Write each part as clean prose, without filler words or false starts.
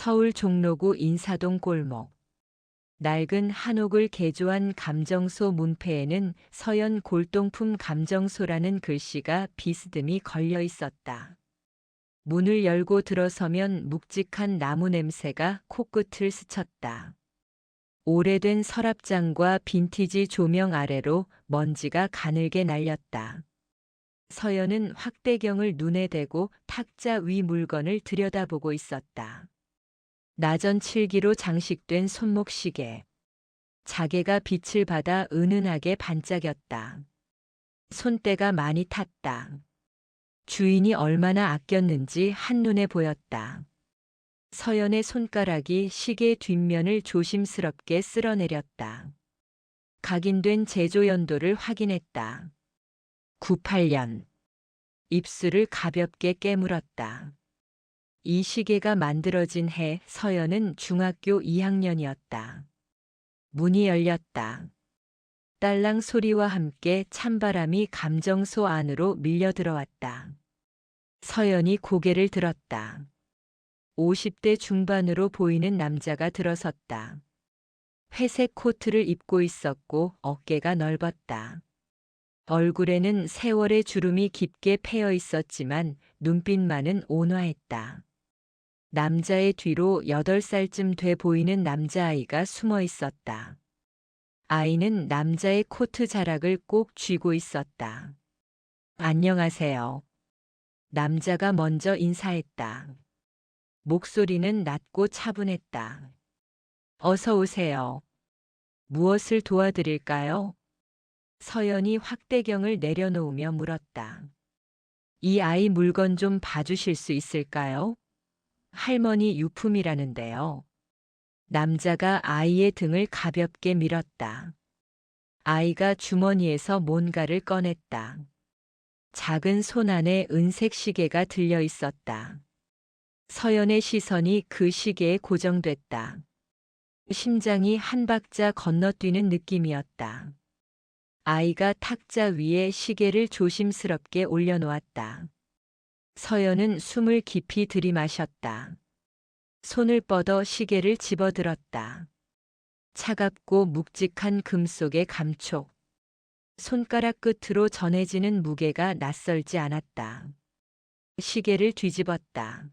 서울 종로구 인사동 골목. 낡은 한옥을 개조한 감정소 문패에는 서연 골동품 감정소라는 글씨가 비스듬히 걸려 있었다. 문을 열고 들어서면 묵직한 나무 냄새가 코끝을 스쳤다. 오래된 서랍장과 빈티지 조명 아래로 먼지가 가늘게 날렸다. 서연은 확대경을 눈에 대고 탁자 위 물건을 들여다보고 있었다. 나전 칠기로 장식된 손목시계. 자개가 빛을 받아 은은하게 반짝였다. 손때가 많이 탔다. 주인이 얼마나 아꼈는지 한눈에 보였다. 서연의 손가락이 시계 뒷면을 조심스럽게 쓸어내렸다. 각인된 제조 연도를 확인했다. 98년. 입술을 가볍게 깨물었다. 이 시계가 만들어진 해 서연은 중학교 2학년이었다. 문이 열렸다. 딸랑 소리와 함께 찬바람이 감정소 안으로 밀려 들어왔다. 서연이 고개를 들었다. 50대 중반으로 보이는 남자가 들어섰다. 회색 코트를 입고 있었고 어깨가 넓었다. 얼굴에는 세월의 주름이 깊게 패여 있었지만 눈빛만은 온화했다. 남자의 뒤로 8살쯤 돼 보이는 남자아이가 숨어 있었다. 아이는 남자의 코트 자락을 꼭 쥐고 있었다. 안녕하세요. 남자가 먼저 인사했다. 목소리는 낮고 차분했다. 어서 오세요. 무엇을 도와드릴까요? 서연이 확대경을 내려놓으며 물었다. 이 아이 물건 좀 봐주실 수 있을까요? 할머니 유품이라는데요. 남자가 아이의 등을 가볍게 밀었다. 아이가 주머니에서 뭔가를 꺼냈다. 작은 손 안에 은색 시계가 들려 있었다. 서연의 시선이 그 시계에 고정됐다. 심장이 한 박자 건너뛰는 느낌이었다. 아이가 탁자 위에 시계를 조심스럽게 올려놓았다. 서연은 숨을 깊이 들이마셨다. 손을 뻗어 시계를 집어들었다. 차갑고 묵직한 금속의 감촉. 손가락 끝으로 전해지는 무게가 낯설지 않았다. 시계를 뒤집었다.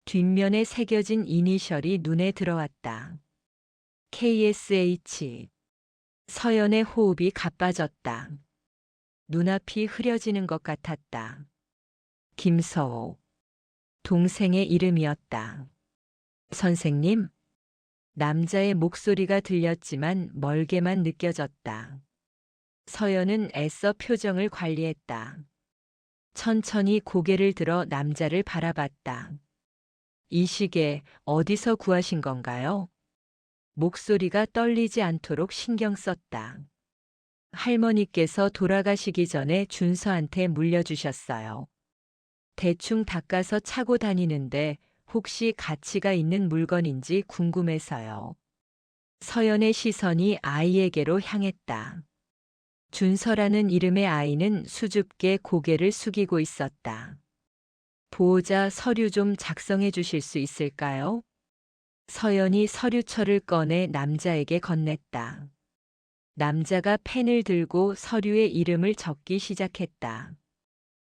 뒷면에 새겨진 이니셜이 눈에 들어왔다. KSH. 서연의 호흡이 가빠졌다. 눈앞이 흐려지는 것 같았다. 김서호. 동생의 이름이었다. 선생님? 남자의 목소리가 들렸지만 멀게만 느껴졌다. 서연은 애써 표정을 관리했다. 천천히 고개를 들어 남자를 바라봤다. 이 시계 어디서 구하신 건가요? 목소리가 떨리지 않도록 신경 썼다. 할머니께서 돌아가시기 전에 준서한테 물려주셨어요. 대충 닦아서 차고 다니는데 혹시 가치가 있는 물건인지 궁금해서요. 서연의 시선이 아이에게로 향했다. 준서라는 이름의 아이는 수줍게 고개를 숙이고 있었다. 보호자 서류 좀 작성해 주실 수 있을까요? 서연이 서류철을 꺼내 남자에게 건넸다. 남자가 펜을 들고 서류에 이름을 적기 시작했다.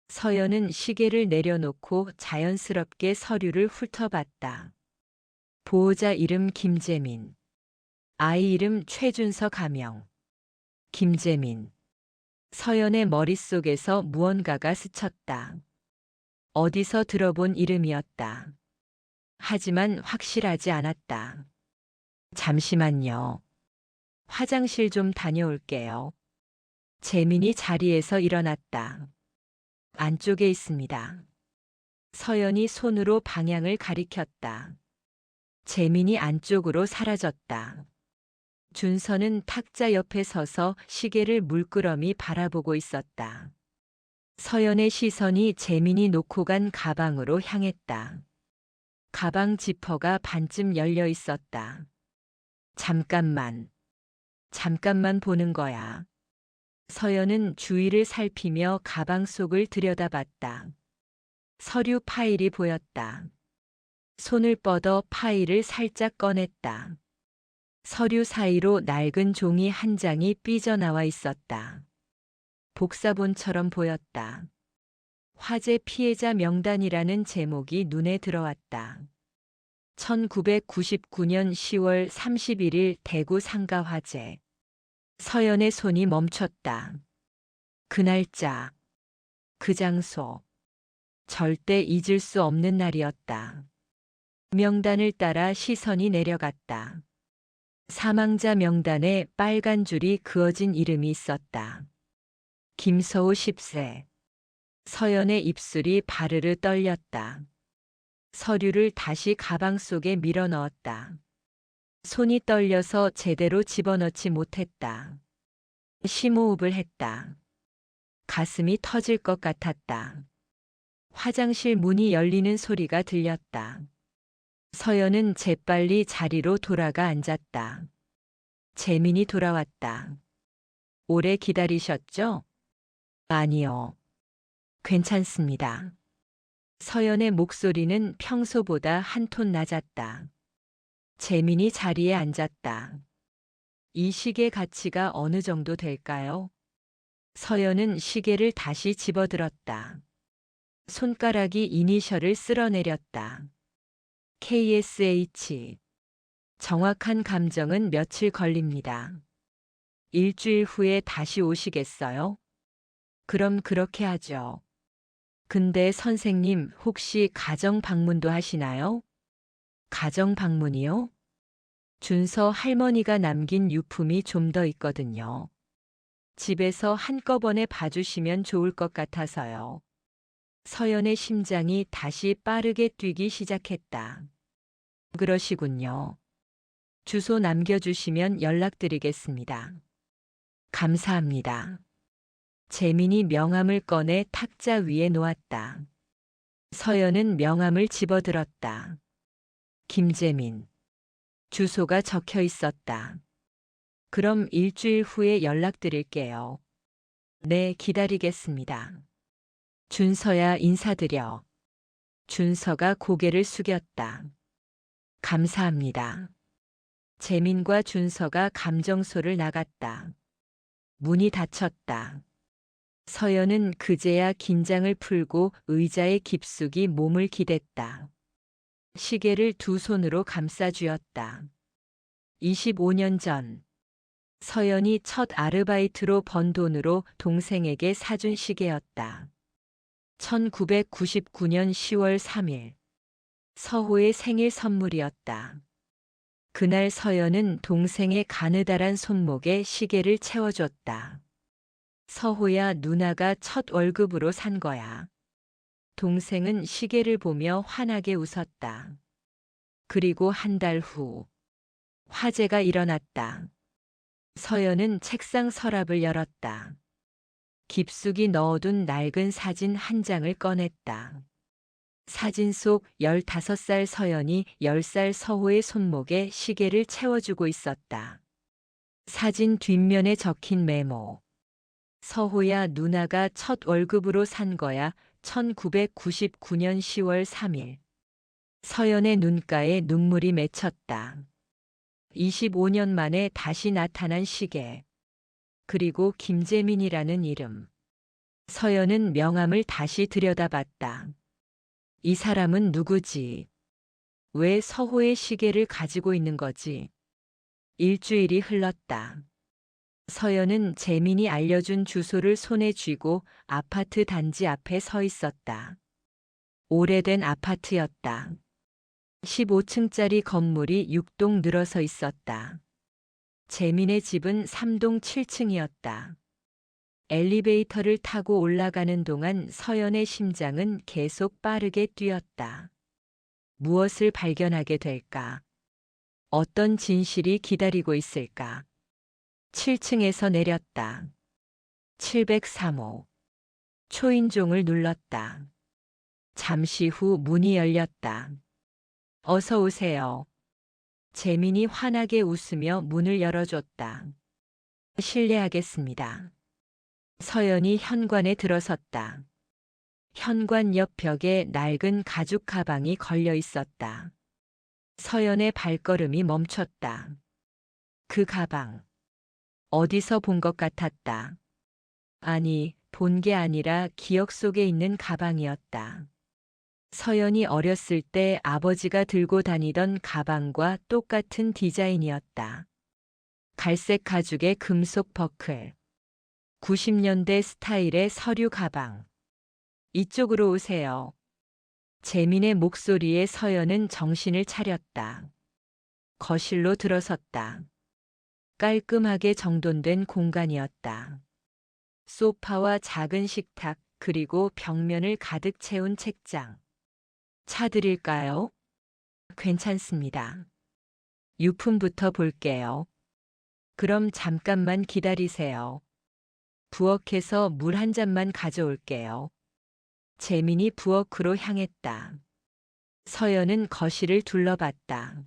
서연은 시계를 내려놓고 자연스럽게 서류를 훑어봤다. 보호자 이름 김재민. 아이 이름 최준서 가명. 김재민. 서연의 머릿속에서 무언가가 스쳤다. 어디서 들어본 이름이었다. 하지만 확실하지 않았다. 잠시만요. 화장실 좀 다녀올게요. 재민이 자리에서 일어났다. 안쪽에 있습니다. 서연이 손으로 방향을 가리켰다. 재민이 안쪽으로 사라졌다. 준서는 탁자 옆에 서서 시계를 물끄러미 바라보고 있었다. 서연의 시선이 재민이 놓고 간 가방으로 향했다. 가방 지퍼가 반쯤 열려 있었다. 잠깐만 보는 거야. 서연은 주위를 살피며 가방 속을 들여다봤다. 서류 파일이 보였다. 손을 뻗어 파일을 살짝 꺼냈다. 서류 사이로 낡은 종이 한 장이 삐져나와 있었다. 복사본처럼 보였다. 화재 피해자 명단이라는 제목이 눈에 들어왔다. 1999년 10월 31일 대구 상가 화재. 서연의 손이 멈췄다. 그 날짜, 그 장소. 절대 잊을 수 없는 날이었다. 명단을 따라 시선이 내려갔다. 사망자 명단에 빨간 줄이 그어진 이름이 있었다. 김서우 10세. 서연의 입술이 바르르 떨렸다. 서류를 다시 가방 속에 밀어 넣었다. 손이 떨려서 제대로 집어넣지 못했다. 심호흡을 했다. 가슴이 터질 것 같았다. 화장실 문이 열리는 소리가 들렸다. 서연은 재빨리 자리로 돌아가 앉았다. 재민이 돌아왔다. 오래 기다리셨죠? 아니요. 괜찮습니다. 서연의 목소리는 평소보다 한 톤 낮았다. 재민이 자리에 앉았다. 이 시계 가치가 어느 정도 될까요? 서연은 시계를 다시 집어들었다. 손가락이 이니셜을 쓸어내렸다. KSH. 정확한 감정은 며칠 걸립니다. 일주일 후에 다시 오시겠어요? 그럼 그렇게 하죠. 근데 선생님 혹시 가정 방문도 하시나요? 가정 방문이요? 준서 할머니가 남긴 유품이 좀 더 있거든요. 집에서 한꺼번에 봐주시면 좋을 것 같아서요. 서연의 심장이 다시 빠르게 뛰기 시작했다. 그러시군요. 주소 남겨주시면 연락드리겠습니다. 감사합니다. 재민이 명함을 꺼내 탁자 위에 놓았다. 서연은 명함을 집어들었다. 김재민. 주소가 적혀 있었다. 그럼 일주일 후에 연락드릴게요. 네, 기다리겠습니다. 준서야 인사드려. 준서가 고개를 숙였다. 감사합니다. 재민과 준서가 감정소를 나갔다. 문이 닫혔다. 서연은 그제야 긴장을 풀고 의자에 깊숙이 몸을 기댔다. 시계를 두 손으로 감싸 쥐었다. 25년 전 서연이 첫 아르바이트로 번 돈으로 동생에게 사준 시계였다. 1999년 10월 3일 서호의 생일 선물이었다. 그날 서연은 동생의 가느다란 손목에 시계를 채워줬다. 서호야, 누나가 첫 월급으로 산 거야. 동생은 시계를 보며 환하게 웃었다. 그리고 한 달 후 화재가 일어났다. 서연은 책상 서랍을 열었다. 깊숙이 넣어둔 낡은 사진 한 장을 꺼냈다. 사진 속 15살 서연이 10살 서호의 손목에 시계를 채워주고 있었다. 사진 뒷면에 적힌 메모. 서호야, 누나가 첫 월급으로 산 거야. 1999년 10월 3일. 서연의 눈가에 눈물이 맺혔다. 25년 만에 다시 나타난 시계. 그리고 김재민이라는 이름. 서연은 명함을 다시 들여다봤다. 이 사람은 누구지? 왜 서호의 시계를 가지고 있는 거지? 일주일이 흘렀다. 서연은 재민이 알려준 주소를 손에 쥐고 아파트 단지 앞에 서 있었다. 오래된 아파트였다. 15층짜리 건물이 6동 늘어서 있었다. 재민의 집은 3동 7층이었다. 엘리베이터를 타고 올라가는 동안 서연의 심장은 계속 빠르게 뛰었다. 무엇을 발견하게 될까? 어떤 진실이 기다리고 있을까? 7층에서 내렸다. 703호. 초인종을 눌렀다. 잠시 후 문이 열렸다. 어서 오세요. 재민이 환하게 웃으며 문을 열어줬다. 실례하겠습니다. 서연이 현관에 들어섰다. 현관 옆 벽에 낡은 가죽 가방이 걸려 있었다. 서연의 발걸음이 멈췄다. 그 가방. 어디서 본 것 같았다. 아니, 본 게 아니라 기억 속에 있는 가방이었다. 서연이 어렸을 때 아버지가 들고 다니던 가방과 똑같은 디자인이었다. 갈색 가죽의 금속 버클. 90년대 스타일의 서류 가방. 이쪽으로 오세요. 재민의 목소리에 서연은 정신을 차렸다. 거실로 들어섰다. 깔끔하게 정돈된 공간이었다. 소파와 작은 식탁, 그리고 벽면을 가득 채운 책장. 차 드릴까요? 괜찮습니다. 유품부터 볼게요. 그럼 잠깐만 기다리세요. 부엌에서 물 한 잔만 가져올게요. 재민이 부엌으로 향했다. 서연은 거실을 둘러봤다.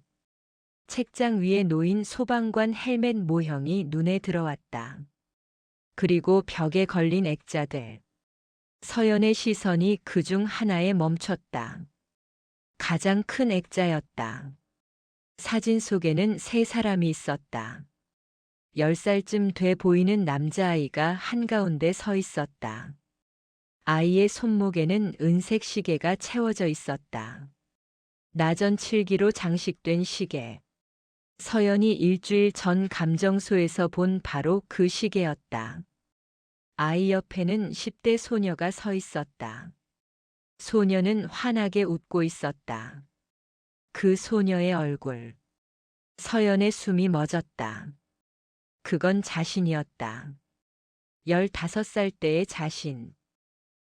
책장 위에 놓인 소방관 헬멧 모형이 눈에 들어왔다. 그리고 벽에 걸린 액자들. 서연의 시선이 그중 하나에 멈췄다. 가장 큰 액자였다. 사진 속에는 세 사람이 있었다. 10살쯤 돼 보이는 남자아이가 한가운데 서 있었다. 아이의 손목에는 은색 시계가 채워져 있었다. 나전 칠기로 장식된 시계. 서연이 일주일 전 감정소에서 본 바로 그 시계였다. 아이 옆에는 10대 소녀가 서 있었다. 소녀는 환하게 웃고 있었다. 그 소녀의 얼굴. 서연의 숨이 멎었다. 그건 자신이었다. 15살 때의 자신.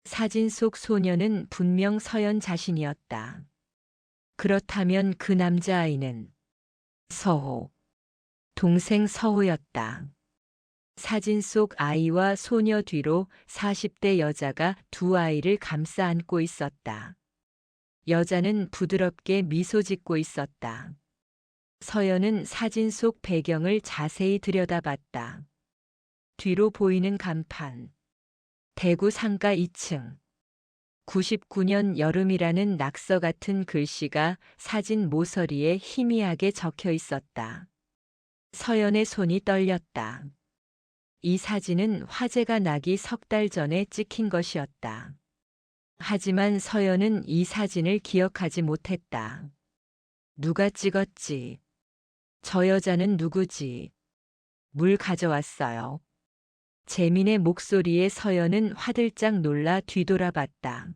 사진 속 소녀는 분명 서연 자신이었다. 그렇다면 그 남자아이는 서호. 동생 서호였다. 사진 속 아이와 소녀 뒤로 40대 여자가 두 아이를 감싸 안고 있었다. 여자는 부드럽게 미소 짓고 있었다. 서연은 사진 속 배경을 자세히 들여다봤다. 뒤로 보이는 간판. 대구 상가 2층. 99년 여름이라는 낙서 같은 글씨가 사진 모서리에 희미하게 적혀 있었다. 서연의 손이 떨렸다. 이 사진은 화재가 나기 석 달 전에 찍힌 것이었다. 하지만 서연은 이 사진을 기억하지 못했다. 누가 찍었지? 저 여자는 누구지? 물 가져왔어요. 재민의 목소리에 서연은 화들짝 놀라 뒤돌아봤다.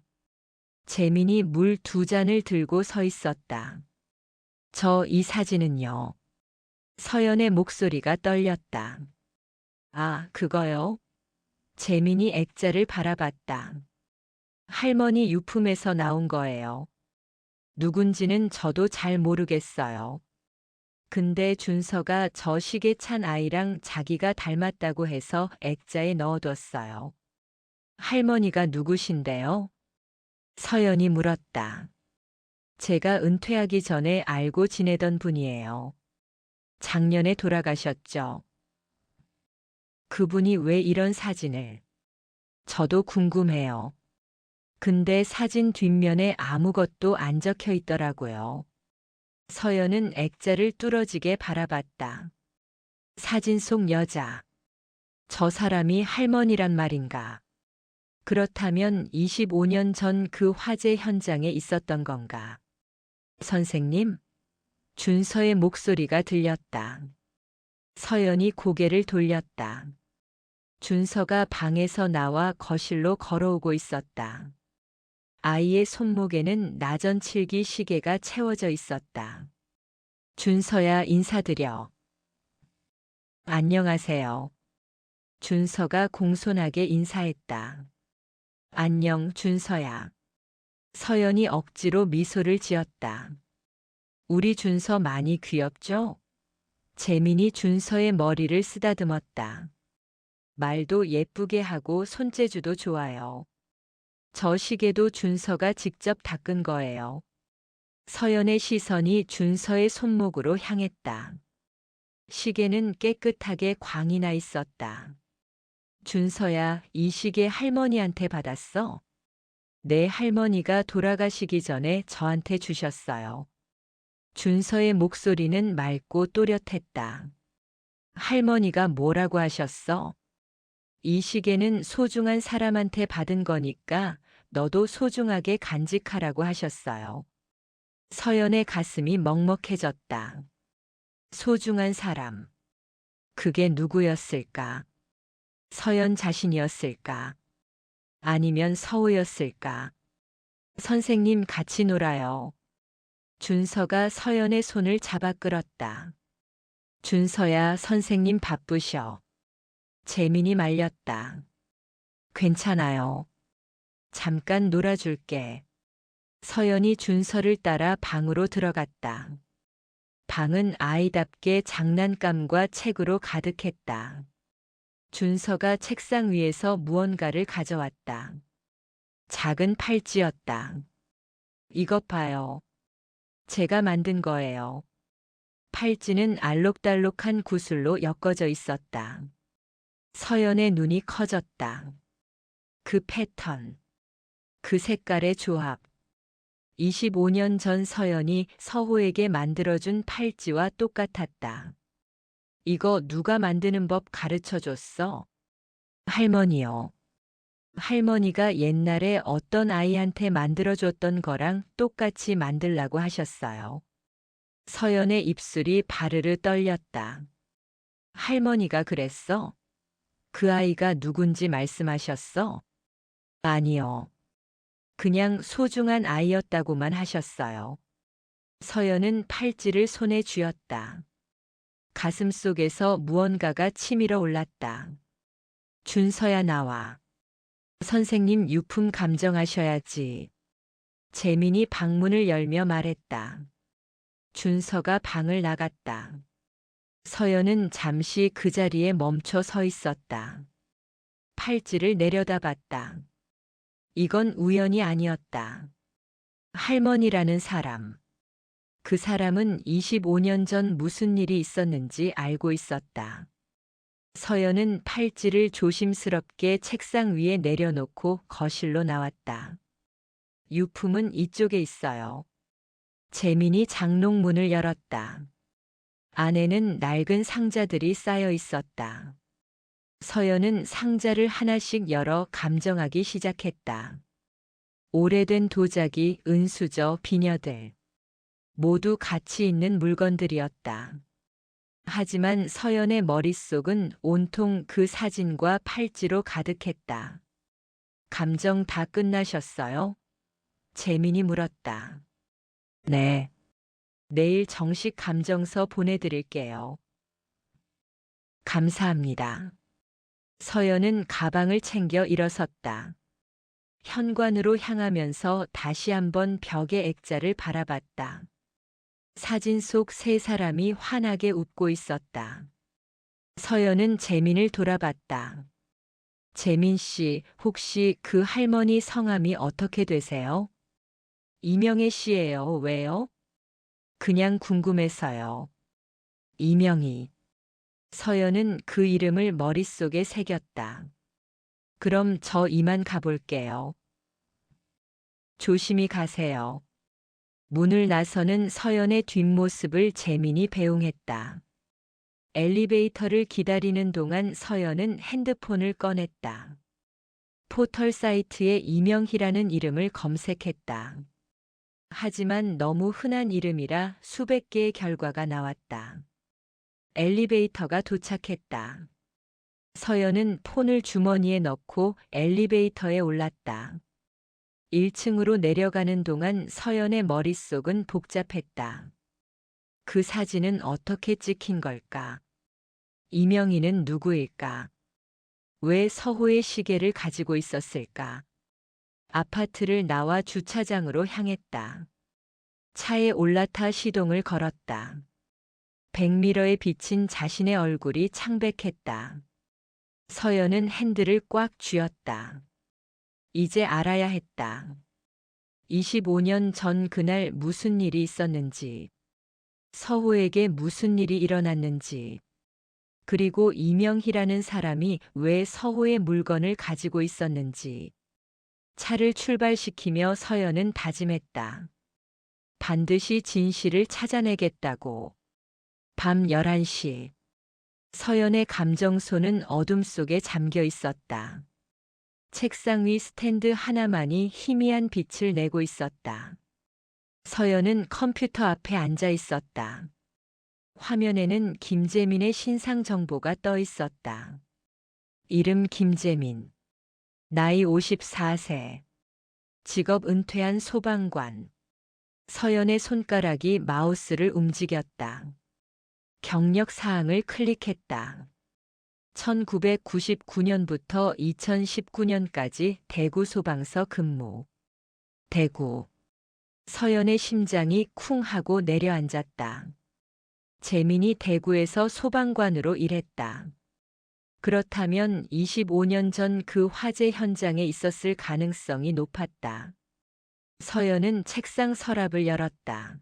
재민이 물 2잔을 들고 서 있었다. 저 이 사진은요. 서연의 목소리가 떨렸다. 아, 그거요? 재민이 액자를 바라봤다. 할머니 유품에서 나온 거예요. 누군지는 저도 잘 모르겠어요. 근데 준서가 저 시계 찬 아이랑 자기가 닮았다고 해서 액자에 넣어뒀어요. 할머니가 누구신데요? 서연이 물었다. 제가 은퇴하기 전에 알고 지내던 분이에요. 작년에 돌아가셨죠. 그분이 왜 이런 사진을? 저도 궁금해요. 근데 사진 뒷면에 아무것도 안 적혀 있더라고요. 서연은 액자를 뚫어지게 바라봤다. 사진 속 여자. 저 사람이 할머니란 말인가? 그렇다면 25년 전 그 화재 현장에 있었던 건가? 선생님? 준서의 목소리가 들렸다. 서연이 고개를 돌렸다. 준서가 방에서 나와 거실로 걸어오고 있었다. 아이의 손목에는 나전 칠기 시계가 채워져 있었다. 준서야, 인사드려. 안녕하세요. 준서가 공손하게 인사했다. 안녕, 준서야. 서연이 억지로 미소를 지었다. 우리 준서 많이 귀엽죠? 재민이 준서의 머리를 쓰다듬었다. 말도 예쁘게 하고 손재주도 좋아요. 저 시계도 준서가 직접 닦은 거예요. 서연의 시선이 준서의 손목으로 향했다. 시계는 깨끗하게 광이 나 있었다. 준서야, 이 시계 할머니한테 받았어? 내 할머니가 돌아가시기 전에 저한테 주셨어요. 준서의 목소리는 맑고 또렷했다. 할머니가 뭐라고 하셨어? 이 시계는 소중한 사람한테 받은 거니까 너도 소중하게 간직하라고 하셨어요. 서연의 가슴이 먹먹해졌다. 소중한 사람. 그게 누구였을까? 서연 자신이었을까? 아니면 서우였을까? 선생님 같이 놀아요. 준서가 서연의 손을 잡아 끌었다. 준서야, 선생님 바쁘셔. 재민이 말렸다. 괜찮아요. 잠깐 놀아줄게. 서연이 준서를 따라 방으로 들어갔다. 방은 아이답게 장난감과 책으로 가득했다. 준서가 책상 위에서 무언가를 가져왔다. 작은 팔찌였다. 이것 봐요. 제가 만든 거예요. 팔찌는 알록달록한 구슬로 엮어져 있었다. 서연의 눈이 커졌다. 그 패턴, 그 색깔의 조합. 25년 전 서연이 서호에게 만들어준 팔찌와 똑같았다. 이거 누가 만드는 법 가르쳐 줬어? 할머니요. 할머니가 옛날에 어떤 아이한테 만들어줬던 거랑 똑같이 만들라고 하셨어요. 서연의 입술이 바르르 떨렸다. 할머니가 그랬어? 그 아이가 누군지 말씀하셨어? 아니요. 그냥 소중한 아이였다고만 하셨어요. 서연은 팔찌를 손에 쥐었다. 가슴 속에서 무언가가 치밀어 올랐다. 준서야, 나와. 선생님 유품 감정하셔야지. 재민이 방문을 열며 말했다. 준서가 방을 나갔다. 서연은 잠시 그 자리에 멈춰 서 있었다. 팔찌를 내려다봤다. 이건 우연이 아니었다. 할머니라는 사람. 그 사람은 25년 전 무슨 일이 있었는지 알고 있었다. 서연은 팔찌를 조심스럽게 책상 위에 내려놓고 거실로 나왔다. 유품은 이쪽에 있어요. 재민이 장롱문을 열었다. 안에는 낡은 상자들이 쌓여 있었다. 서연은 상자를 하나씩 열어 감정하기 시작했다. 오래된 도자기, 은수저, 비녀들. 모두 가치 있는 물건들이었다. 하지만 서연의 머릿속은 온통 그 사진과 팔찌로 가득했다. 감정 다 끝나셨어요? 재민이 물었다. 네. 내일 정식 감정서 보내드릴게요. 감사합니다. 서연은 가방을 챙겨 일어섰다. 현관으로 향하면서 다시 한번 벽의 액자를 바라봤다. 사진 속 세 사람이 환하게 웃고 있었다. 서연은 재민을 돌아봤다. 재민 씨, 혹시 그 할머니 성함이 어떻게 되세요? 이명애 씨예요. 왜요? 그냥 궁금해서요. 이명희. 서연은 그 이름을 머릿속에 새겼다. 그럼 저 이만 가볼게요. 조심히 가세요. 문을 나서는 서연의 뒷모습을 재민이 배웅했다. 엘리베이터를 기다리는 동안 서연은 핸드폰을 꺼냈다. 포털 사이트에 이명희라는 이름을 검색했다. 하지만 너무 흔한 이름이라 수백 개의 결과가 나왔다. 엘리베이터가 도착했다. 서연은 폰을 주머니에 넣고 엘리베이터에 올랐다. 1층으로 내려가는 동안 서연의 머릿속은 복잡했다. 그 사진은 어떻게 찍힌 걸까? 이명희는 누구일까? 왜 서호의 시계를 가지고 있었을까? 아파트를 나와 주차장으로 향했다. 차에 올라타 시동을 걸었다. 백미러에 비친 자신의 얼굴이 창백했다. 서연은 핸들을 꽉 쥐었다. 이제 알아야 했다. 25년 전 그날 무슨 일이 있었는지, 서호에게 무슨 일이 일어났는지, 그리고 이명희라는 사람이 왜 서호의 물건을 가지고 있었는지. 차를 출발시키며 서연은 다짐했다. 반드시 진실을 찾아내겠다고. 밤 11시. 서연의 감정소는 어둠 속에 잠겨 있었다. 책상 위 스탠드 하나만이 희미한 빛을 내고 있었다. 서연은 컴퓨터 앞에 앉아 있었다. 화면에는 김재민의 신상 정보가 떠 있었다. 이름 김재민. 나이 54세. 직업 은퇴한 소방관. 서연의 손가락이 마우스를 움직였다. 경력 사항을 클릭했다. 1999년부터 2019년까지 대구 소방서 근무. 대구. 서연의 심장이 쿵 하고 내려앉았다. 재민이 대구에서 소방관으로 일했다. 그렇다면 25년 전 그 화재 현장에 있었을 가능성이 높았다. 서연은 책상 서랍을 열었다.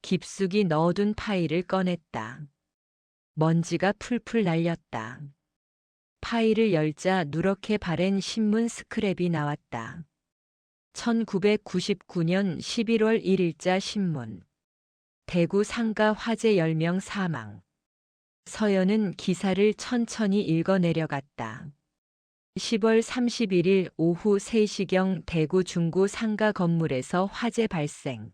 깊숙이 넣어둔 파일을 꺼냈다. 먼지가 풀풀 날렸다. 파일을 열자 누렇게 바랜 신문 스크랩이 나왔다. 1999년 11월 1일자 신문. 대구 상가 화재 10명 사망. 서연은 기사를 천천히 읽어 내려갔다. 10월 31일 오후 3시경 대구 중구 상가 건물에서 화재 발생.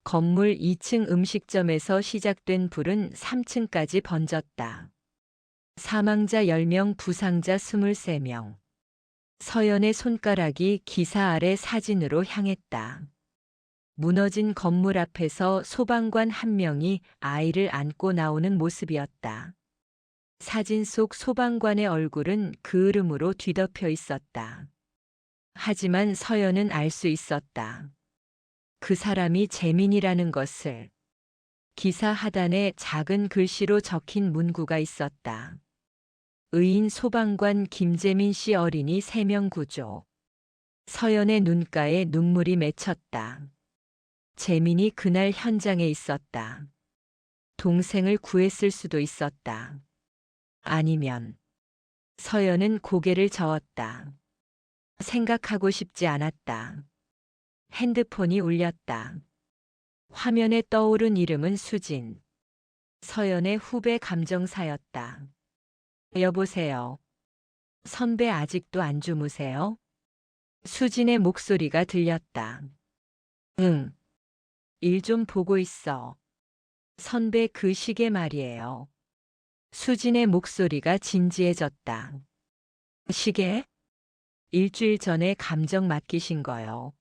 건물 2층 음식점에서 시작된 불은 3층까지 번졌다. 사망자 10명, 부상자 23명. 서연의 손가락이 기사 아래 사진으로 향했다. 무너진 건물 앞에서 소방관 한 명이 아이를 안고 나오는 모습이었다. 사진 속 소방관의 얼굴은 그을음으로 뒤덮여 있었다. 하지만 서연은 알 수 있었다. 그 사람이 재민이라는 것을. 기사 하단에 작은 글씨로 적힌 문구가 있었다. 의인 소방관 김재민 씨 어린이 3명 구조. 서연의 눈가에 눈물이 맺혔다. 재민이 그날 현장에 있었다. 동생을 구했을 수도 있었다. 아니면. 서연은 고개를 저었다. 생각하고 싶지 않았다. 핸드폰이 울렸다. 화면에 떠오른 이름은 수진. 서연의 후배 감정사였다. 여보세요. 선배 아직도 안 주무세요? 수진의 목소리가 들렸다. 응. 일 좀 보고 있어. 선배 그 시계 말이에요. 수진의 목소리가 진지해졌다. 시계? 일주일 전에 감정 맡기신 거요.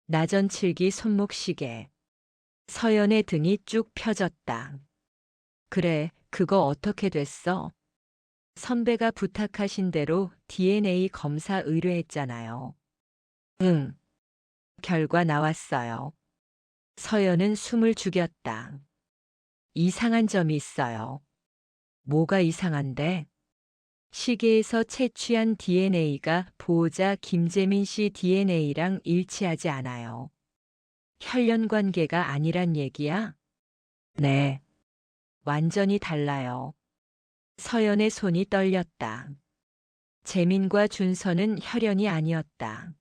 나전칠기 손목 시계. 서연의 등이 쭉 펴졌다. 그래, 그거 어떻게 됐어? 선배가 부탁하신 대로 DNA 검사 의뢰했잖아요. 응. 결과 나왔어요. 서연은 숨을 죽였다. 이상한 점이 있어요. 뭐가 이상한데? 시계에서 채취한 DNA가 보호자 김재민 씨 DNA랑 일치하지 않아요. 혈연 관계가 아니란 얘기야? 네. 완전히 달라요. 서연의 손이 떨렸다. 재민과 준서는 혈연이 아니었다.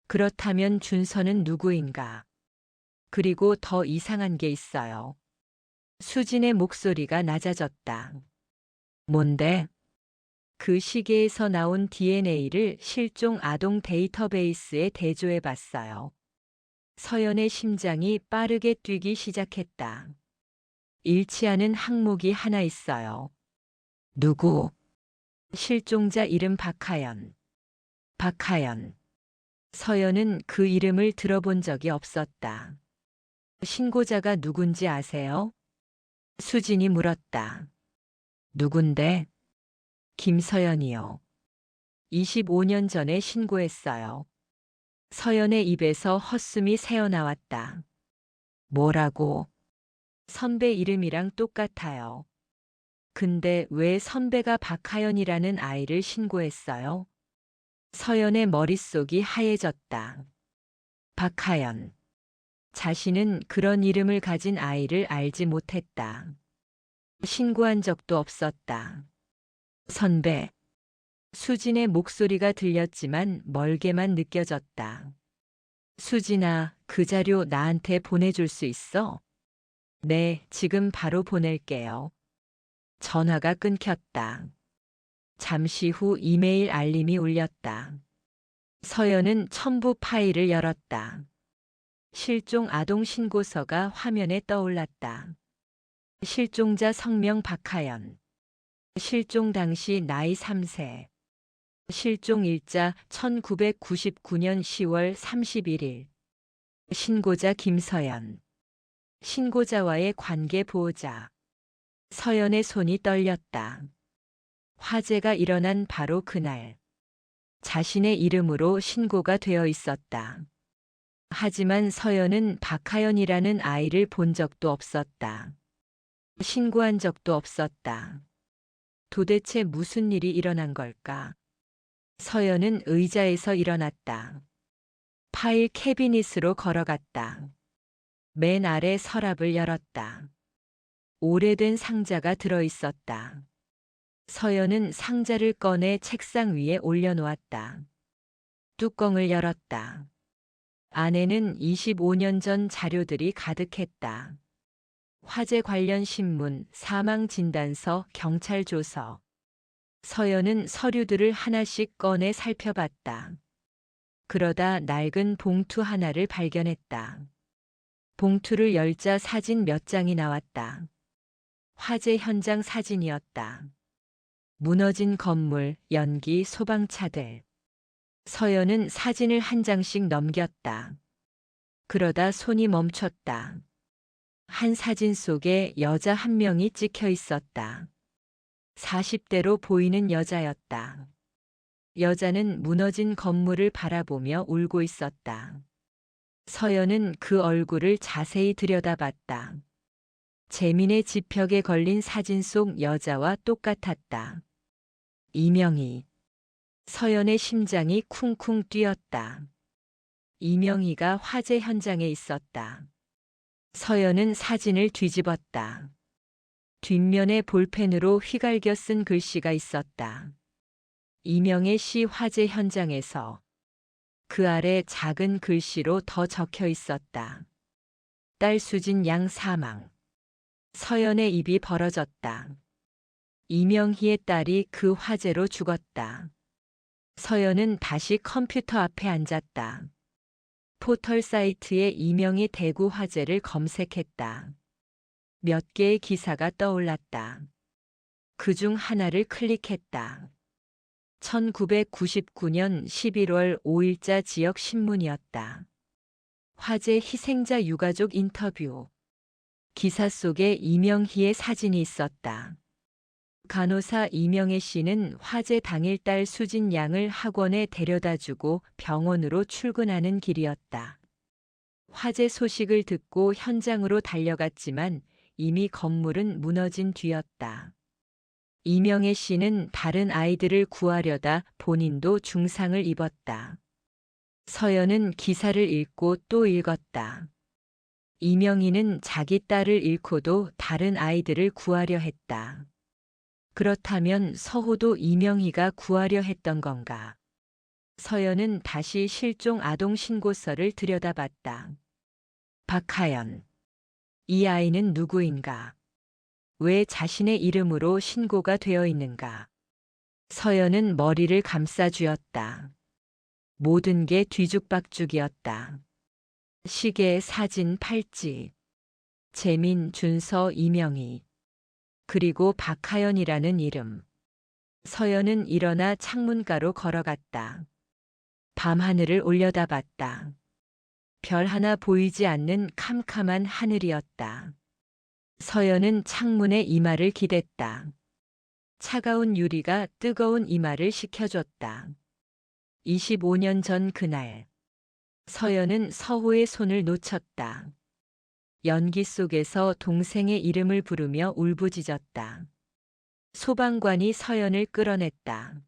그렇다면 준서는 누구인가? 그리고 더 이상한 게 있어요. 수진의 목소리가 낮아졌다. 뭔데? 그 시계에서 나온 DNA를 실종 아동 데이터베이스에 대조해 봤어요. 서연의 심장이 빠르게 뛰기 시작했다. 일치하는 항목이 하나 있어요. 누구? 실종자 이름 박하연. 박하연. 서연은 그 이름을 들어본 적이 없었다. 신고자가 누군지 아세요? 수진이 물었다. 누군데? 김서연이요. 25년 전에 신고했어요. 서연의 입에서 헛숨이 새어나왔다. 뭐라고? 선배 이름이랑 똑같아요. 근데 왜 선배가 박하연이라는 아이를 신고했어요? 서연의 머릿속이 하얘졌다. 박하연. 자신은 그런 이름을 가진 아이를 알지 못했다. 신고한 적도 없었다. 선배. 수진의 목소리가 들렸지만 멀게만 느껴졌다. 수진아, 그 자료 나한테 보내줄 수 있어? 네, 지금 바로 보낼게요. 전화가 끊겼다. 잠시 후 이메일 알림이 울렸다. 서연은 첨부 파일을 열었다. 실종 아동 신고서가 화면에 떠올랐다. 실종자 성명 박하연. 실종 당시 나이 3세. 실종일자 1999년 10월 31일. 신고자 김서연. 신고자와의 관계 보호자. 서연의 손이 떨렸다. 화재가 일어난 바로 그날. 자신의 이름으로 신고가 되어 있었다. 하지만 서연은 박하연이라는 아이를 본 적도 없었다. 신고한 적도 없었다. 도대체 무슨 일이 일어난 걸까? 서연은 의자에서 일어났다. 파일 캐비닛으로 걸어갔다. 맨 아래 서랍을 열었다. 오래된 상자가 들어 있었다. 서연은 상자를 꺼내 책상 위에 올려놓았다. 뚜껑을 열었다. 안에는 25년 전 자료들이 가득했다. 화재 관련 신문, 사망진단서, 경찰 조서. 서연은 서류들을 하나씩 꺼내 살펴봤다. 그러다 낡은 봉투 하나를 발견했다. 봉투를 열자 사진 몇 장이 나왔다. 화재 현장 사진이었다. 무너진 건물, 연기, 소방차들. 서연은 사진을 한 장씩 넘겼다. 그러다 손이 멈췄다. 한 사진 속에 여자 한 명이 찍혀 있었다. 40대로 보이는 여자였다. 여자는 무너진 건물을 바라보며 울고 있었다. 서연은 그 얼굴을 자세히 들여다봤다. 재민의 지벽에 걸린 사진 속 여자와 똑같았다. 이명희. 서연의 심장이 쿵쿵 뛰었다. 이명희가 화재 현장에 있었다. 서연은 사진을 뒤집었다. 뒷면에 볼펜으로 휘갈겨 쓴 글씨가 있었다. 이명희 씨 화재 현장에서. 그 아래 작은 글씨로 더 적혀 있었다. 딸 수진 양 사망. 서연의 입이 벌어졌다. 이명희의 딸이 그 화재로 죽었다. 서연은 다시 컴퓨터 앞에 앉았다. 포털 사이트에 이명희 대구 화재를 검색했다. 몇 개의 기사가 떠올랐다. 그중 하나를 클릭했다. 1999년 11월 5일자 지역 신문이었다. 화재 희생자 유가족 인터뷰. 기사 속에 이명희의 사진이 있었다. 간호사 이명혜 씨는 화재 당일 딸 수진 양을 학원에 데려다주고 병원으로 출근하는 길이었다. 화재 소식을 듣고 현장으로 달려갔지만 이미 건물은 무너진 뒤였다. 이명혜 씨는 다른 아이들을 구하려다 본인도 중상을 입었다. 서연은 기사를 읽고 또 읽었다. 이명희는 자기 딸을 잃고도 다른 아이들을 구하려 했다. 그렇다면 서호도 이명희가 구하려 했던 건가? 서연은 다시 실종 아동 신고서를 들여다봤다. 박하연. 이 아이는 누구인가? 왜 자신의 이름으로 신고가 되어 있는가? 서연은 머리를 감싸쥐었다. 모든 게 뒤죽박죽이었다. 시계, 사진, 팔찌. 재민, 준서, 이명희. 그리고 박하연이라는 이름. 서연은 일어나 창문가로 걸어갔다. 밤하늘을 올려다봤다. 별 하나 보이지 않는 캄캄한 하늘이었다. 서연은 창문에 이마를 기댔다. 차가운 유리가 뜨거운 이마를 식혀줬다. 25년 전 그날. 서연은 서호의 손을 놓쳤다. 연기 속에서 동생의 이름을 부르며 울부짖었다. 소방관이 서연을 끌어냈다.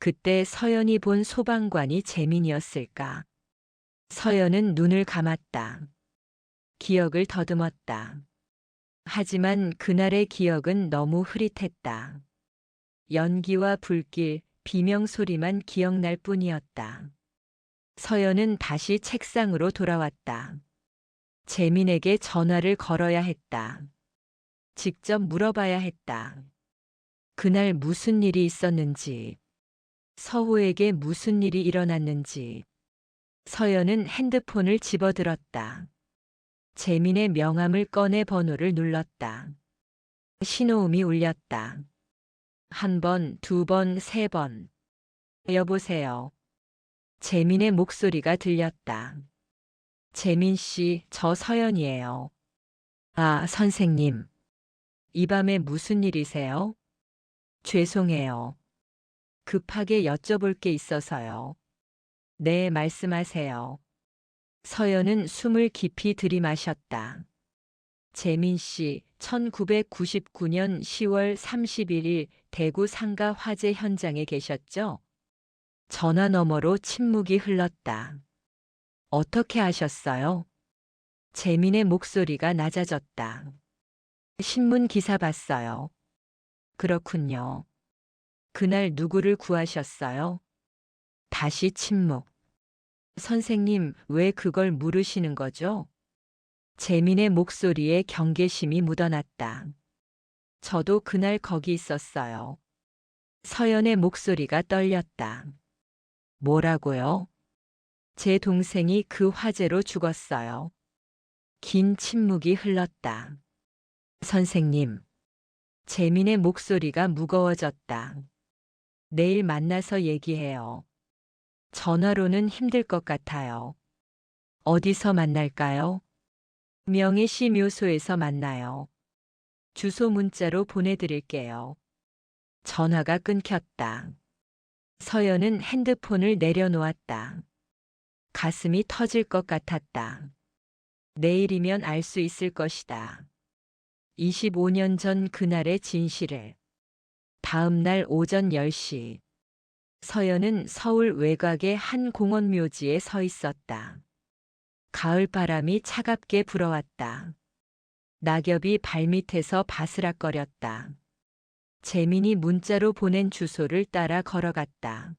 그때 서연이 본 소방관이 재민이었을까? 서연은 눈을 감았다. 기억을 더듬었다. 하지만 그날의 기억은 너무 흐릿했다. 연기와 불길, 비명 소리만 기억날 뿐이었다. 서연은 다시 책상으로 돌아왔다. 재민에게 전화를 걸어야 했다. 직접 물어봐야 했다. 그날 무슨 일이 있었는지, 서호에게 무슨 일이 일어났는지. 서연은 핸드폰을 집어들었다. 재민의 명함을 꺼내 번호를 눌렀다. 신호음이 울렸다. 한 번, 두 번, 세 번. 여보세요. 재민의 목소리가 들렸다. 재민 씨, 저 서연이에요. 아, 선생님. 이 밤에 무슨 일이세요? 죄송해요. 급하게 여쭤볼 게 있어서요. 네, 말씀하세요. 서연은 숨을 깊이 들이마셨다. 재민 씨, 1999년 10월 31일 대구 상가 화재 현장에 계셨죠? 전화 너머로 침묵이 흘렀다. 어떻게 아셨어요? 재민의 목소리가 낮아졌다. 신문 기사 봤어요. 그렇군요. 그날 누구를 구하셨어요? 다시 침묵. 선생님, 왜 그걸 물으시는 거죠? 재민의 목소리에 경계심이 묻어났다. 저도 그날 거기 있었어요. 서연의 목소리가 떨렸다. 뭐라고요? 제 동생이 그 화재로 죽었어요. 긴 침묵이 흘렀다. 선생님. 재민의 목소리가 무거워졌다. 내일 만나서 얘기해요. 전화로는 힘들 것 같아요. 어디서 만날까요? 명예시 묘소에서 만나요. 주소 문자로 보내드릴게요. 전화가 끊겼다. 서연은 핸드폰을 내려놓았다. 가슴이 터질 것 같았다. 내일이면 알 수 있을 것이다. 25년 전 그날의 진실을. 다음 날 오전 10시. 서연은 서울 외곽의 한 공원 묘지에 서 있었다. 가을 바람이 차갑게 불어왔다. 낙엽이 발밑에서 바스락거렸다. 재민이 문자로 보낸 주소를 따라 걸어갔다.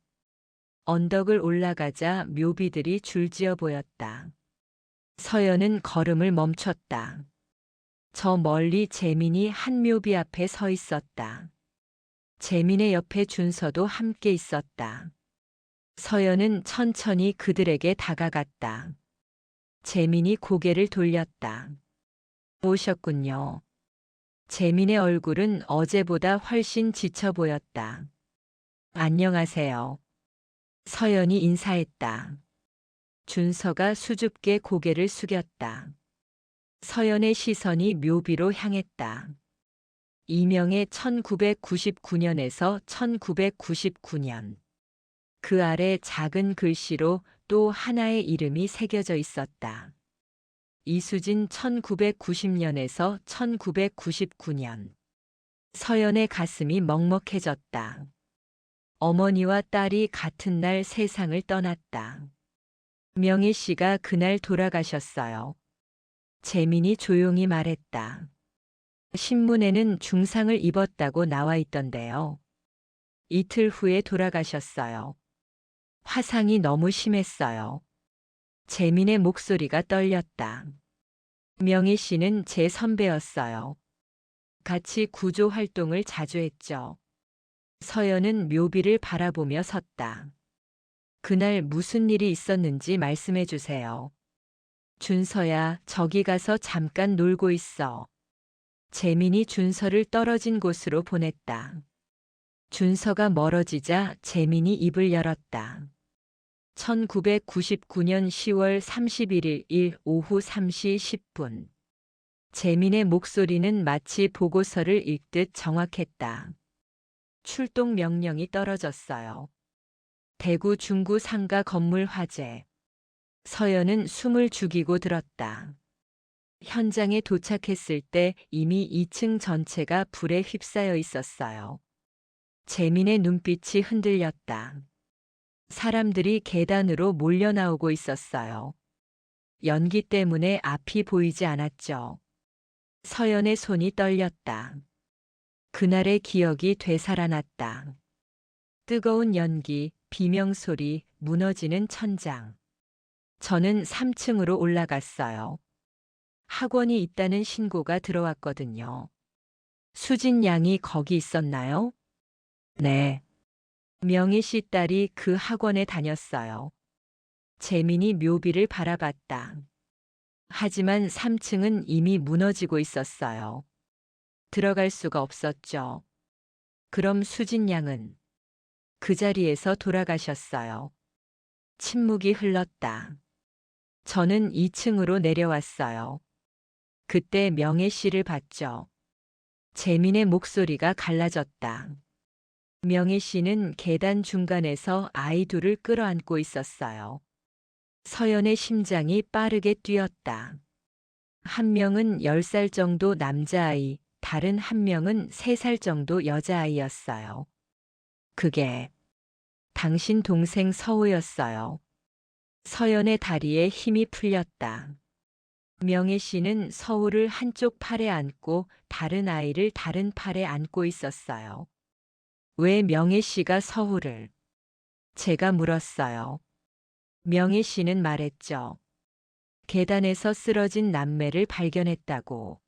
언덕을 올라가자 묘비들이 줄지어 보였다. 서연은 걸음을 멈췄다. 저 멀리 재민이 한 묘비 앞에 서 있었다. 재민의 옆에 준서도 함께 있었다. 서연은 천천히 그들에게 다가갔다. 재민이 고개를 돌렸다. 오셨군요. 재민의 얼굴은 어제보다 훨씬 지쳐 보였다. 안녕하세요. 서연이 인사했다. 준서가 수줍게 고개를 숙였다. 서연의 시선이 묘비로 향했다. 이명의 1999년에서 1999년. 그 아래 작은 글씨로 또 하나의 이름이 새겨져 있었다. 이수진 1990년에서 1999년. 서연의 가슴이 먹먹해졌다. 어머니와 딸이 같은 날 세상을 떠났다. 명희 씨가 그날 돌아가셨어요. 재민이 조용히 말했다. 신문에는 중상을 입었다고 나와 있던데요. 이틀 후에 돌아가셨어요. 화상이 너무 심했어요. 재민의 목소리가 떨렸다. 명희 씨는 제 선배였어요. 같이 구조 활동을 자주 했죠. 서연은 묘비를 바라보며 섰다. 그날 무슨 일이 있었는지 말씀해 주세요. 준서야, 저기 가서 잠깐 놀고 있어. 재민이 준서를 떨어진 곳으로 보냈다. 준서가 멀어지자 재민이 입을 열었다. 1999년 10월 31일 오후 3시 10분. 재민의 목소리는 마치 보고서를 읽듯 정확했다. 출동 명령이 떨어졌어요. 대구 중구 상가 건물 화재. 서연은 숨을 죽이고 들었다. 현장에 도착했을 때 이미 2층 전체가 불에 휩싸여 있었어요. 재민의 눈빛이 흔들렸다. 사람들이 계단으로 몰려 나오고 있었어요. 연기 때문에 앞이 보이지 않았죠. 서연의 손이 떨렸다. 그날의 기억이 되살아났다. 뜨거운 연기, 비명소리, 무너지는 천장. 저는 3층으로 올라갔어요. 학원이 있다는 신고가 들어왔거든요. 수진 양이 거기 있었나요? 네. 명희 씨 딸이 그 학원에 다녔어요. 재민이 묘비를 바라봤다. 하지만 3층은 이미 무너지고 있었어요. 들어갈 수가 없었죠. 그럼 수진 양은 그 자리에서 돌아가셨어요. 침묵이 흘렀다. 저는 2층으로 내려왔어요. 그때 명혜 씨를 봤죠. 재민의 목소리가 갈라졌다. 명혜 씨는 계단 중간에서 아이 둘을 끌어안고 있었어요. 서연의 심장이 빠르게 뛰었다. 한 명은 10살 정도 남자아이, 다른 한 명은 3살 정도 여자아이였어요. 그게 당신 동생 서우였어요. 서연의 다리에 힘이 풀렸다. 명혜 씨는 서우를 한쪽 팔에 안고 다른 아이를 다른 팔에 안고 있었어요. 왜 명혜 씨가 서우를? 제가 물었어요. 명혜 씨는 말했죠. 계단에서 쓰러진 남매를 발견했다고.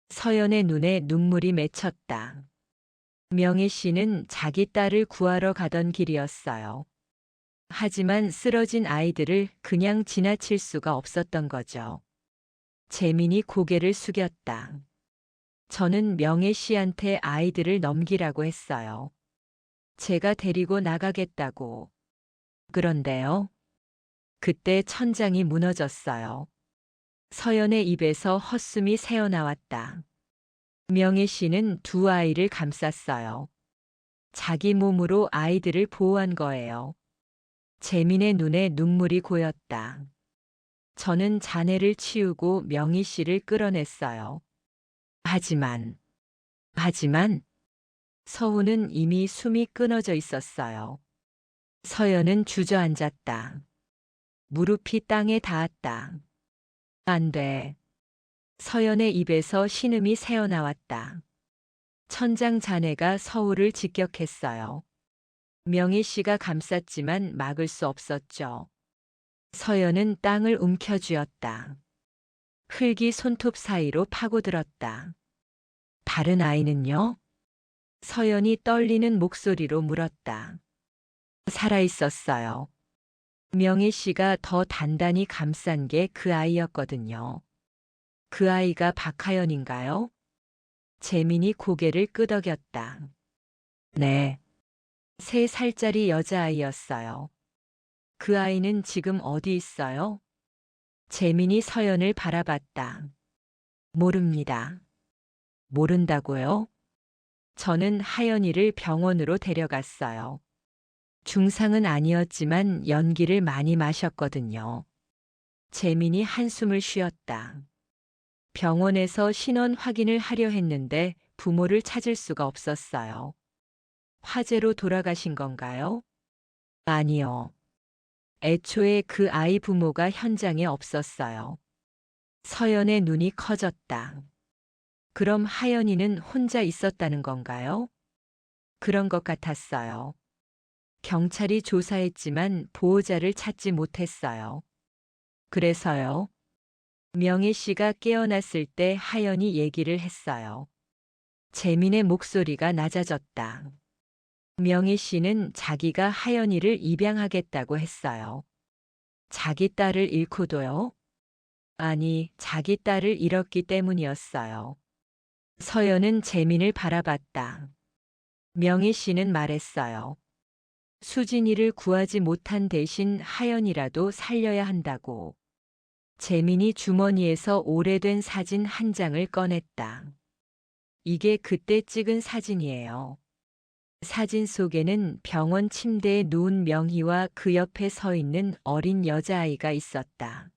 서연의 눈에 눈물이 맺혔다. 명혜 씨는 자기 딸을 구하러 가던 길이었어요. 하지만 쓰러진 아이들을 그냥 지나칠 수가 없었던 거죠. 재민이 고개를 숙였다. 저는 명혜 씨한테 아이들을 넘기라고 했어요. 제가 데리고 나가겠다고. 그런데요. 그때 천장이 무너졌어요. 서연의 입에서 헛숨이 새어나왔다. 명혜 씨는 두 아이를 감쌌어요. 자기 몸으로 아이들을 보호한 거예요. 재민의 눈에 눈물이 고였다. 저는 자네를 치우고 명희 씨를 끌어냈어요. 하지만 서우는 이미 숨이 끊어져 있었어요. 서연은 주저앉았다. 무릎이 땅에 닿았다. 안 돼. 서연의 입에서 신음이 새어나왔다. 천장 잔해가 서우를 직격했어요. 명희 씨가 감쌌지만 막을 수 없었죠. 서연은 땅을 움켜쥐었다. 흙이 손톱 사이로 파고들었다. 다른 아이는요? 서연이 떨리는 목소리로 물었다. 살아있었어요. 명희 씨가 더 단단히 감싼 게 그 아이였거든요. 그 아이가 박하연인가요? 재민이 고개를 끄덕였다. 네. 3살짜리 여자아이였어요. 그 아이는 지금 어디 있어요? 재민이 서연을 바라봤다. 모릅니다. 모른다고요? 저는 하연이를 병원으로 데려갔어요. 중상은 아니었지만 연기를 많이 마셨거든요. 재민이 한숨을 쉬었다. 병원에서 신원 확인을 하려 했는데 부모를 찾을 수가 없었어요. 화재로 돌아가신 건가요? 아니요. 애초에 그 아이 부모가 현장에 없었어요. 서연의 눈이 커졌다. 그럼 하연이는 혼자 있었다는 건가요? 그런 것 같았어요. 경찰이 조사했지만 보호자를 찾지 못했어요. 그래서요. 명희 씨가 깨어났을 때 하연이 얘기를 했어요. 재민의 목소리가 낮아졌다. 명희 씨는 자기가 하연이를 입양하겠다고 했어요. 자기 딸을 잃고도요? 아니, 자기 딸을 잃었기 때문이었어요. 서연은 재민을 바라봤다. 명희 씨는 말했어요. 수진이를 구하지 못한 대신 하연이라도 살려야 한다고. 재민이 주머니에서 오래된 사진 한 장을 꺼냈다. 이게 그때 찍은 사진이에요. 사진 속에는 병원 침대에 누운 명희와 그 옆에 서 있는 어린 여자아이가 있었다.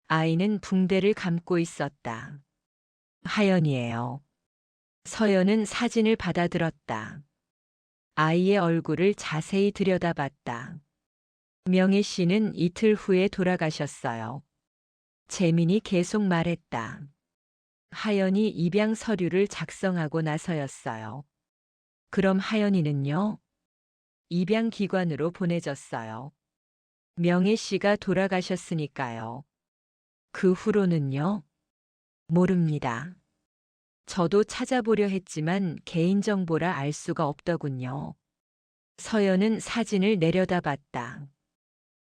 아이는 붕대를 감고 있었다. 하연이에요. 서연은 사진을 받아들었다. 아이의 얼굴을 자세히 들여다봤다. 명희 씨는 이틀 후에 돌아가셨어요. 재민이 계속 말했다. 하연이 입양 서류를 작성하고 나서였어요. 그럼 하연이는요? 입양기관으로 보내졌어요. 명혜 씨가 돌아가셨으니까요. 그 후로는요? 모릅니다. 저도 찾아보려 했지만 개인정보라 알 수가 없더군요. 서연은 사진을 내려다봤다.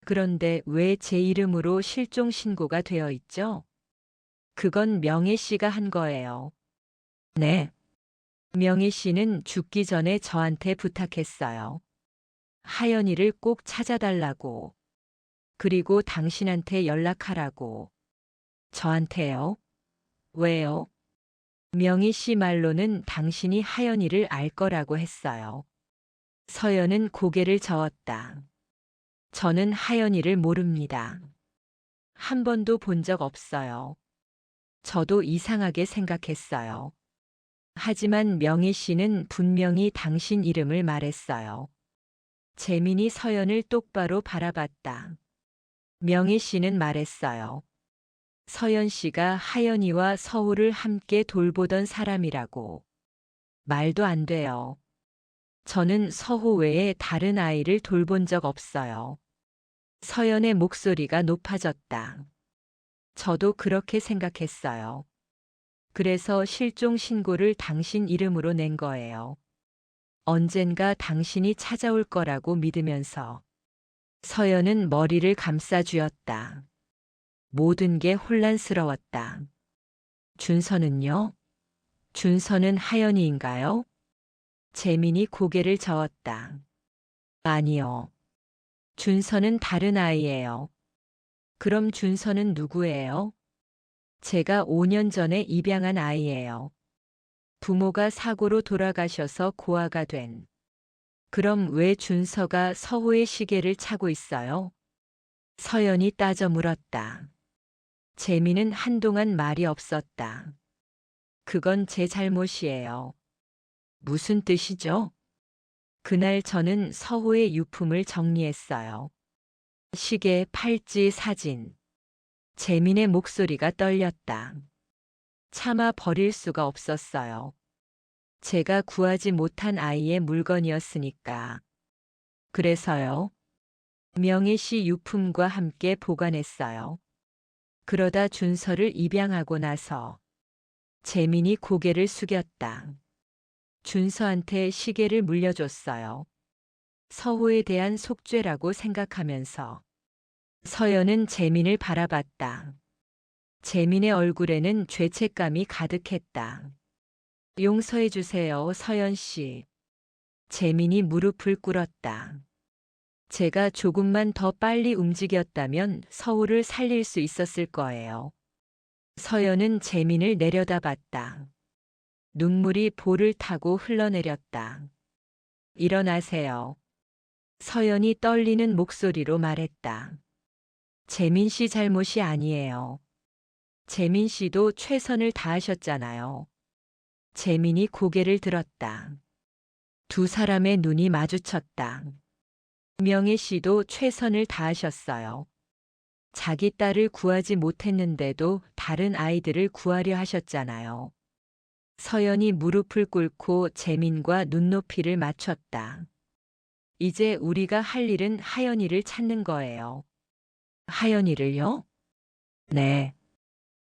그런데 왜 제 이름으로 실종 신고가 되어 있죠? 그건 명혜 씨가 한 거예요. 네. 명희 씨는 죽기 전에 저한테 부탁했어요. 하연이를 꼭 찾아달라고. 그리고 당신한테 연락하라고. 저한테요? 왜요? 명희 씨 말로는 당신이 하연이를 알 거라고 했어요. 서연은 고개를 저었다. 저는 하연이를 모릅니다. 한 번도 본 적 없어요. 저도 이상하게 생각했어요. 하지만 명희 씨는 분명히 당신 이름을 말했어요. 재민이 서연을 똑바로 바라봤다. 명희 씨는 말했어요. 서연 씨가 하연이와 서울을 함께 돌보던 사람이라고. 말도 안 돼요. 저는 서호 외에 다른 아이를 돌본 적 없어요. 서연의 목소리가 높아졌다. 저도 그렇게 생각했어요. 그래서 실종 신고를 당신 이름으로 낸 거예요. 언젠가 당신이 찾아올 거라고 믿으면서. 서연은 머리를 감싸 쥐었다. 모든 게 혼란스러웠다. 준서는요? 준서는 하연이인가요? 재민이 고개를 저었다. 아니요. 준서는 다른 아이예요. 그럼 준서는 누구예요? 제가 5년 전에 입양한 아이예요. 부모가 사고로 돌아가셔서 고아가 된. 그럼 왜 준서가 서호의 시계를 차고 있어요? 서연이 따져 물었다. 재미는 한동안 말이 없었다. 그건 제 잘못이에요. 무슨 뜻이죠? 그날 저는 서호의 유품을 정리했어요. 시계, 팔찌, 사진. 재민의 목소리가 떨렸다. 차마 버릴 수가 없었어요. 제가 구하지 못한 아이의 물건이었으니까. 그래서요. 명희 씨 유품과 함께 보관했어요. 그러다 준서를 입양하고 나서 재민이 고개를 숙였다. 준서한테 시계를 물려줬어요. 서호에 대한 속죄라고 생각하면서. 서연은 재민을 바라봤다. 재민의 얼굴에는 죄책감이 가득했다. 용서해 주세요, 서연 씨. 재민이 무릎을 꿇었다. 제가 조금만 더 빨리 움직였다면 서울을 살릴 수 있었을 거예요. 서연은 재민을 내려다봤다. 눈물이 볼을 타고 흘러내렸다. 일어나세요. 서연이 떨리는 목소리로 말했다. 재민 씨 잘못이 아니에요. 재민 씨도 최선을 다하셨잖아요. 재민이 고개를 들었다. 두 사람의 눈이 마주쳤다. 명혜 씨도 최선을 다하셨어요. 자기 딸을 구하지 못했는데도 다른 아이들을 구하려 하셨잖아요. 서연이 무릎을 꿇고 재민과 눈높이를 맞췄다. 이제 우리가 할 일은 하연이를 찾는 거예요. 하연이를요? 네.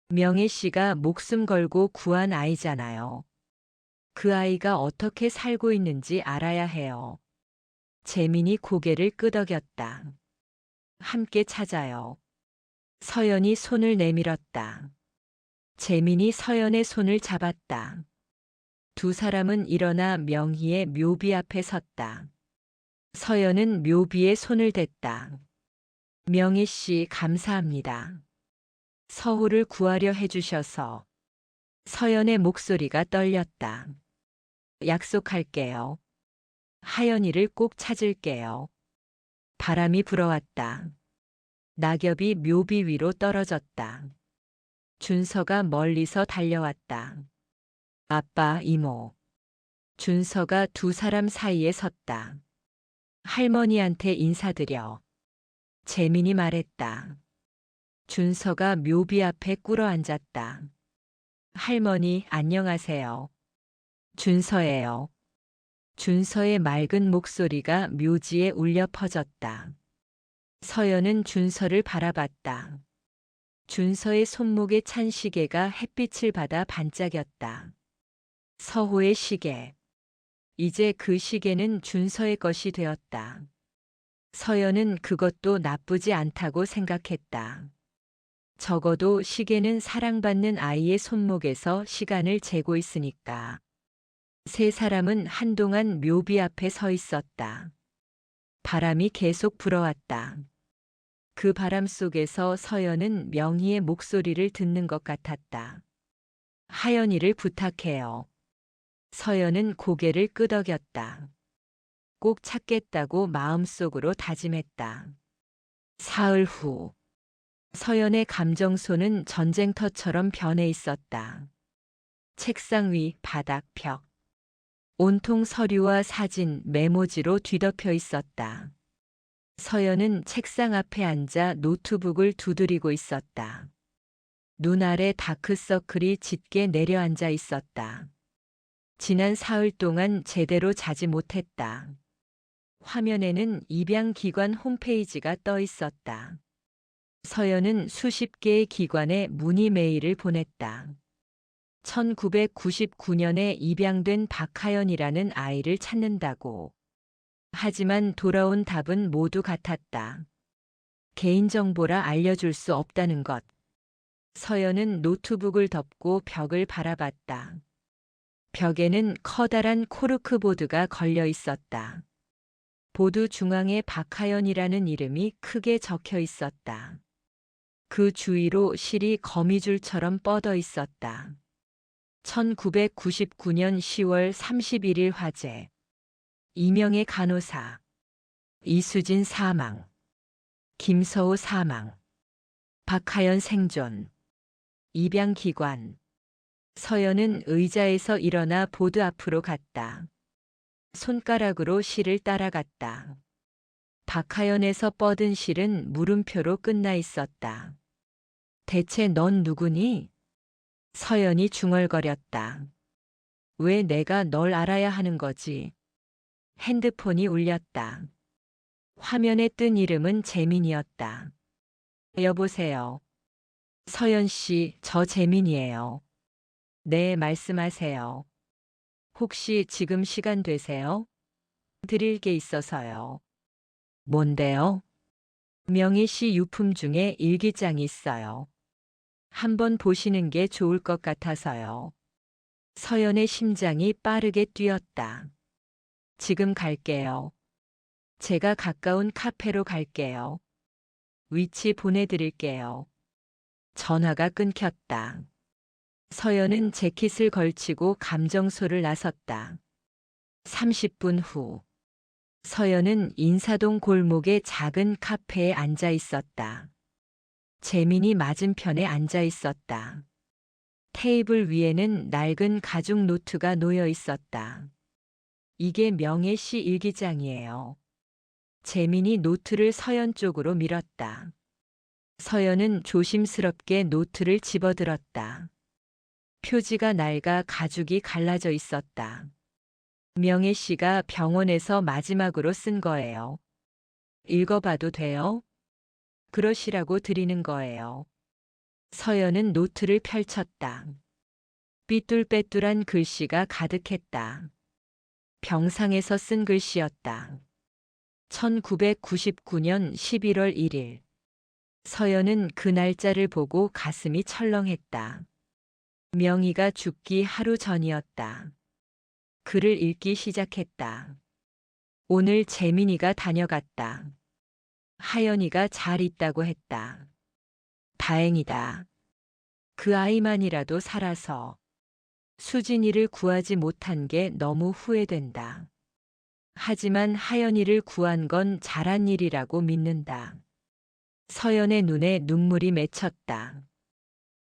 명혜 씨가 목숨 걸고 구한 아이잖아요. 그 아이가 어떻게 살고 있는지 알아야 해요. 재민이 고개를 끄덕였다. 함께 찾아요. 서연이 손을 내밀었다. 재민이 서연의 손을 잡았다. 두 사람은 일어나 명희의 묘비 앞에 섰다. 서연은 묘비에 손을 댔다. 명희 씨 감사합니다. 서호를 구하려 해주셔서. 서연의 목소리가 떨렸다. 약속할게요. 하연이를 꼭 찾을게요. 바람이 불어왔다. 낙엽이 묘비 위로 떨어졌다. 준서가 멀리서 달려왔다. 아빠, 이모. 준서가 두 사람 사이에 섰다. 할머니한테 인사드려. 재민이 말했다. 준서가 묘비 앞에 꿇어 앉았다. 할머니, 안녕하세요. 준서예요. 준서의 맑은 목소리가 묘지에 울려 퍼졌다. 서연은 준서를 바라봤다. 준서의 손목에 찬 시계가 햇빛을 받아 반짝였다. 서호의 시계. 이제 그 시계는 준서의 것이 되었다. 서연은 그것도 나쁘지 않다고 생각했다. 적어도 시계는 사랑받는 아이의 손목에서 시간을 재고 있으니까. 세 사람은 한동안 묘비 앞에 서 있었다. 바람이 계속 불어왔다. 그 바람 속에서 서연은 명희의 목소리를 듣는 것 같았다. 하연이를 부탁해요. 서연은 고개를 끄덕였다. 꼭 찾겠다고 마음속으로 다짐했다. 사흘 후. 서연의 감정소는 전쟁터처럼 변해 있었다. 책상 위, 바닥, 벽. 온통 서류와 사진, 메모지로 뒤덮여 있었다. 서연은 책상 앞에 앉아 노트북을 두드리고 있었다. 눈 아래 다크서클이 짙게 내려앉아 있었다. 지난 사흘 동안 제대로 자지 못했다. 화면에는 입양기관 홈페이지가 떠 있었다. 서연은 수십 개의 기관에 문의 메일을 보냈다. 1999년에 입양된 박하연이라는 아이를 찾는다고. 하지만 돌아온 답은 모두 같았다. 개인정보라 알려줄 수 없다는 것. 서연은 노트북을 덮고 벽을 바라봤다. 벽에는 커다란 코르크보드가 걸려 있었다. 보드 중앙에 박하연이라는 이름이 크게 적혀 있었다. 그 주위로 실이 거미줄처럼 뻗어 있었다. 1999년 10월 31일 화재. 이명의 간호사. 이수진 사망. 김서우 사망. 박하연 생존. 입양기관. 서연은 의자에서 일어나 보드 앞으로 갔다. 손가락으로 실을 따라갔다. 박하연에서 뻗은 실은 물음표로 끝나 있었다. 대체 넌 누구니? 서연이 중얼거렸다. 왜 내가 널 알아야 하는 거지? 핸드폰이 울렸다. 화면에 뜬 이름은 재민이었다. 여보세요. 서연 씨, 저 재민이에요. 네, 말씀하세요. 혹시 지금 시간 되세요? 드릴 게 있어서요. 뭔데요? 명희 씨 유품 중에 일기장이 있어요. 한번 보시는 게 좋을 것 같아서요. 서연의 심장이 빠르게 뛰었다. 지금 갈게요. 제가 가까운 카페로 갈게요. 위치 보내드릴게요. 전화가 끊겼다. 서연은 재킷을 걸치고 감정소를 나섰다. 30분 후. 서연은 인사동 골목의 작은 카페에 앉아 있었다. 재민이 맞은편에 앉아 있었다. 테이블 위에는 낡은 가죽 노트가 놓여 있었다. 이게 명혜 씨 일기장이에요. 재민이 노트를 서연 쪽으로 밀었다. 서연은 조심스럽게 노트를 집어들었다. 표지가 낡아 가죽이 갈라져 있었다. 명혜 씨가 병원에서 마지막으로 쓴 거예요. 읽어봐도 돼요? 그러시라고 드리는 거예요. 서연은 노트를 펼쳤다. 삐뚤빼뚤한 글씨가 가득했다. 병상에서 쓴 글씨였다. 1999년 11월 1일. 서연은 그 날짜를 보고 가슴이 철렁했다. 명희가 죽기 하루 전이었다. 글을 읽기 시작했다. 오늘 재민이가 다녀갔다. 하연이가 잘 있다고 했다. 다행이다. 그 아이만이라도 살아서. 수진이를 구하지 못한 게 너무 후회된다. 하지만 하연이를 구한 건 잘한 일이라고 믿는다. 서연의 눈에 눈물이 맺혔다.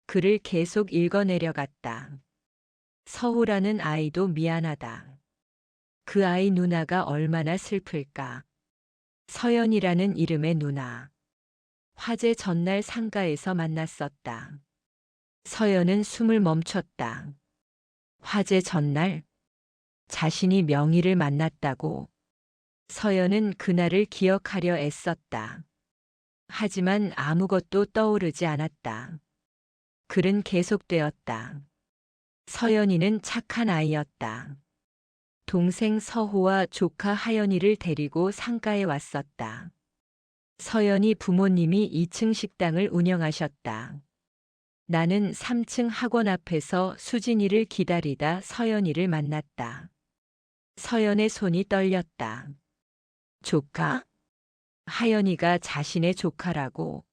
글을 계속 읽어내려갔다. 서우라는 아이도 미안하다. 그 아이 누나가 얼마나 슬플까. 서연이라는 이름의 누나. 화재 전날 상가에서 만났었다. 서연은 숨을 멈췄다. 화재 전날? 자신이 명희를 만났다고. 서연은 그날을 기억하려 애썼다. 하지만 아무것도 떠오르지 않았다. 글은 계속되었다. 서연이는 착한 아이였다. 동생 서호와 조카 하연이를 데리고 상가에 왔었다. 서연이 부모님이 2층 식당을 운영하셨다. 나는 3층 학원 앞에서 수진이를 기다리다 서연이를 만났다. 서연의 손이 떨렸다. 조카? 하연이가 자신의 조카라고.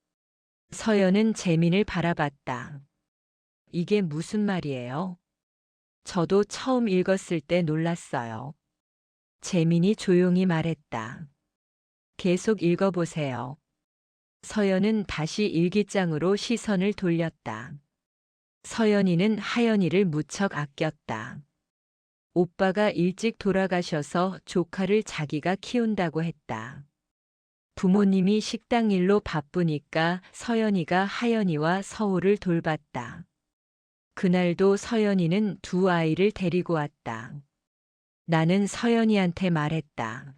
서연은 재민을 바라봤다. 이게 무슨 말이에요? 저도 처음 읽었을 때 놀랐어요. 재민이 조용히 말했다. 계속 읽어보세요. 서연은 다시 일기장으로 시선을 돌렸다. 서연이는 하연이를 무척 아꼈다. 오빠가 일찍 돌아가셔서 조카를 자기가 키운다고 했다. 부모님이 식당 일로 바쁘니까 서연이가 하연이와 서우를 돌봤다. 그날도 서연이는 두 아이를 데리고 왔다. 나는 서연이한테 말했다.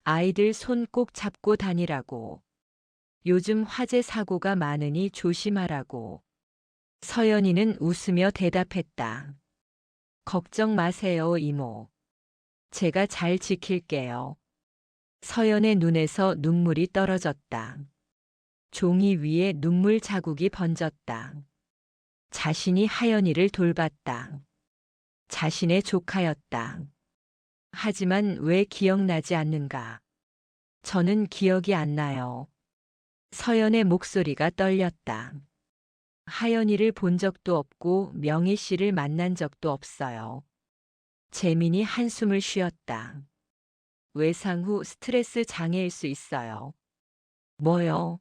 아이들 손 꼭 잡고 다니라고. 요즘 화재 사고가 많으니 조심하라고. 서연이는 웃으며 대답했다. 걱정 마세요, 이모. 제가 잘 지킬게요. 서연의 눈에서 눈물이 떨어졌다. 종이 위에 눈물 자국이 번졌다. 자신이 하연이를 돌봤다. 자신의 조카였다. 하지만 왜 기억나지 않는가? 저는 기억이 안 나요. 서연의 목소리가 떨렸다. 하연이를 본 적도 없고 명희 씨를 만난 적도 없어요. 재민이 한숨을 쉬었다. 외상 후 스트레스 장애일 수 있어요. 뭐요?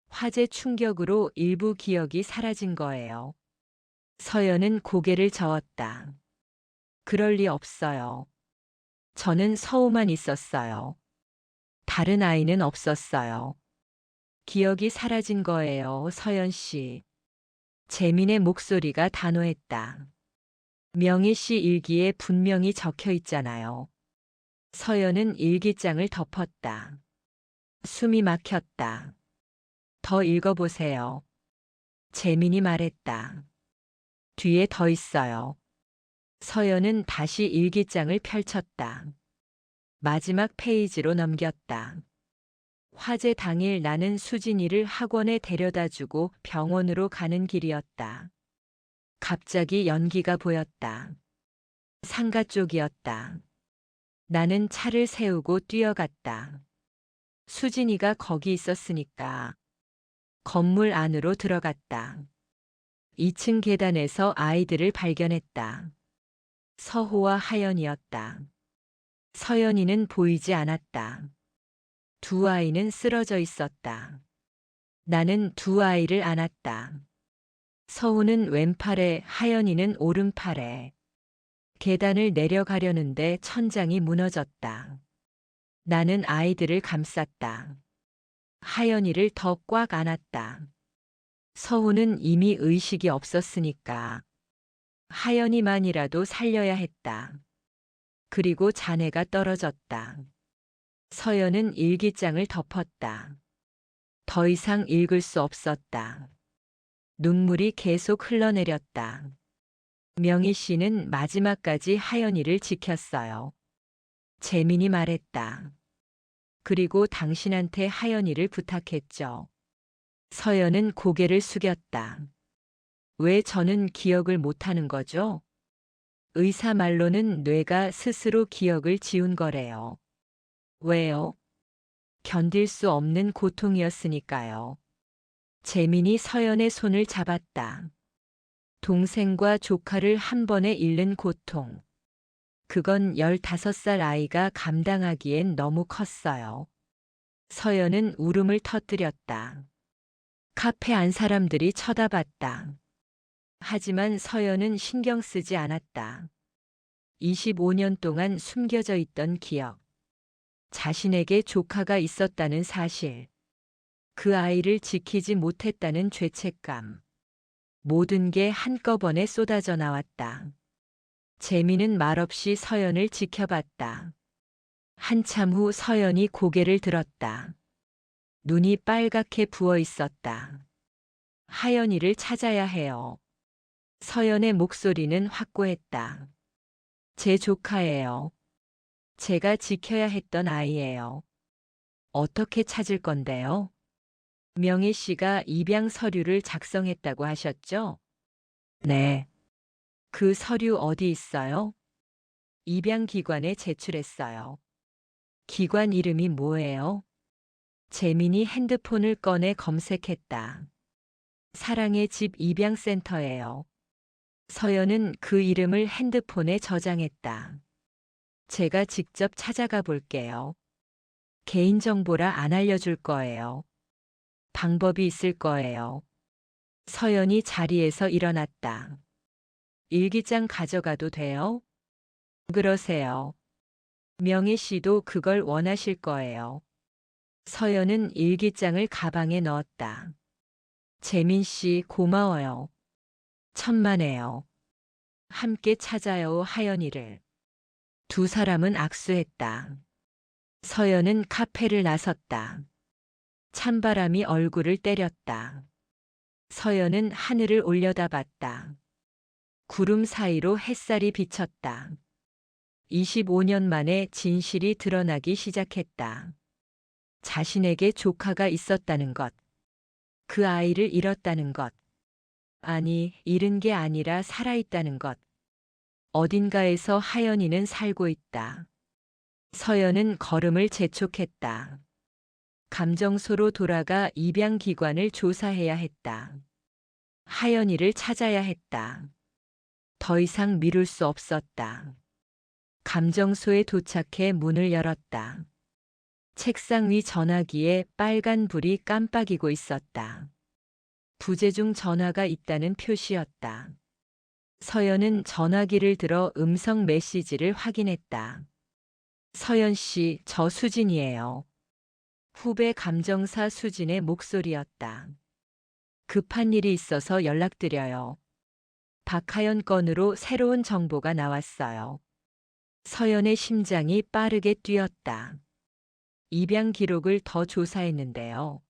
화재 충격으로 일부 기억이 사라진 거예요. 서연은 고개를 저었다. 그럴 리 없어요. 저는 서우만 있었어요. 다른 아이는 없었어요. 기억이 사라진 거예요, 서연 씨. 재민의 목소리가 단호했다. 명희 씨 일기에 분명히 적혀 있잖아요. 서연은 일기장을 덮었다. 숨이 막혔다. 더 읽어보세요. 재민이 말했다. 뒤에 더 있어요. 서연은 다시 일기장을 펼쳤다. 마지막 페이지로 넘겼다. 화재 당일 나는 수진이를 학원에 데려다주고 병원으로 가는 길이었다. 갑자기 연기가 보였다. 상가 쪽이었다. 나는 차를 세우고 뛰어갔다. 수진이가 거기 있었으니까. 건물 안으로 들어갔다. 2층 계단에서 아이들을 발견했다. 서호와 하연이었다. 서연이는 보이지 않았다. 두 아이는 쓰러져 있었다. 나는 두 아이를 안았다. 서우는 왼팔에, 하연이는 오른팔에. 계단을 내려가려는데 천장이 무너졌다. 나는 아이들을 감쌌다. 하연이를 더 꽉 안았다. 서우는 이미 의식이 없었으니까. 하연이만이라도 살려야 했다. 그리고 자네가 떨어졌다. 서연은 일기장을 덮었다. 더 이상 읽을 수 없었다. 눈물이 계속 흘러내렸다. 명희 씨는 마지막까지 하연이를 지켰어요. 재민이 말했다. 그리고 당신한테 하연이를 부탁했죠. 서연은 고개를 숙였다. 왜 저는 기억을 못하는 거죠? 의사 말로는 뇌가 스스로 기억을 지운 거래요. 왜요? 견딜 수 없는 고통이었으니까요. 재민이 서연의 손을 잡았다. 동생과 조카를 한 번에 잃는 고통. 그건 15살 아이가 감당하기엔 너무 컸어요. 서연은 울음을 터뜨렸다. 카페 안 사람들이 쳐다봤다. 하지만 서연은 신경 쓰지 않았다. 25년 동안 숨겨져 있던 기억. 자신에게 조카가 있었다는 사실. 그 아이를 지키지 못했다는 죄책감. 모든 게 한꺼번에 쏟아져 나왔다. 재민은 말없이 서연을 지켜봤다. 한참 후 서연이 고개를 들었다. 눈이 빨갛게 부어 있었다. 하연이를 찾아야 해요. 서연의 목소리는 확고했다. 제 조카예요. 제가 지켜야 했던 아이예요. 어떻게 찾을 건데요? 명희 씨가 입양 서류를 작성했다고 하셨죠? 네. 그 서류 어디 있어요? 입양기관에 제출했어요. 기관 이름이 뭐예요? 재민이 핸드폰을 꺼내 검색했다. 사랑의 집 입양센터예요. 서연은 그 이름을 핸드폰에 저장했다. 제가 직접 찾아가 볼게요. 개인정보라 안 알려줄 거예요. 방법이 있을 거예요. 서연이 자리에서 일어났다. 일기장 가져가도 돼요? 그러세요. 명희 씨도 그걸 원하실 거예요. 서연은 일기장을 가방에 넣었다. 재민 씨 고마워요. 천만에요. 함께 찾아요 하연이를. 두 사람은 악수했다. 서연은 카페를 나섰다. 찬바람이 얼굴을 때렸다. 서연은 하늘을 올려다봤다. 구름 사이로 햇살이 비쳤다. 25년 만에 진실이 드러나기 시작했다. 자신에게 조카가 있었다는 것. 그 아이를 잃었다는 것. 아니, 잃은 게 아니라 살아있다는 것. 어딘가에서 하연이는 살고 있다. 서연은 걸음을 재촉했다. 감정소로 돌아가 입양기관을 조사해야 했다. 하연이를 찾아야 했다. 더 이상 미룰 수 없었다. 감정소에 도착해 문을 열었다. 책상 위 전화기에 빨간 불이 깜빡이고 있었다. 부재중 전화가 있다는 표시였다. 서연은 전화기를 들어 음성 메시지를 확인했다. 서연 씨, 저 수진이에요. 후배 감정사 수진의 목소리였다. 급한 일이 있어서 연락드려요. 박하연 건으로 새로운 정보가 나왔어요. 서연의 심장이 빠르게 뛰었다. 입양 기록을 더 조사했는데요.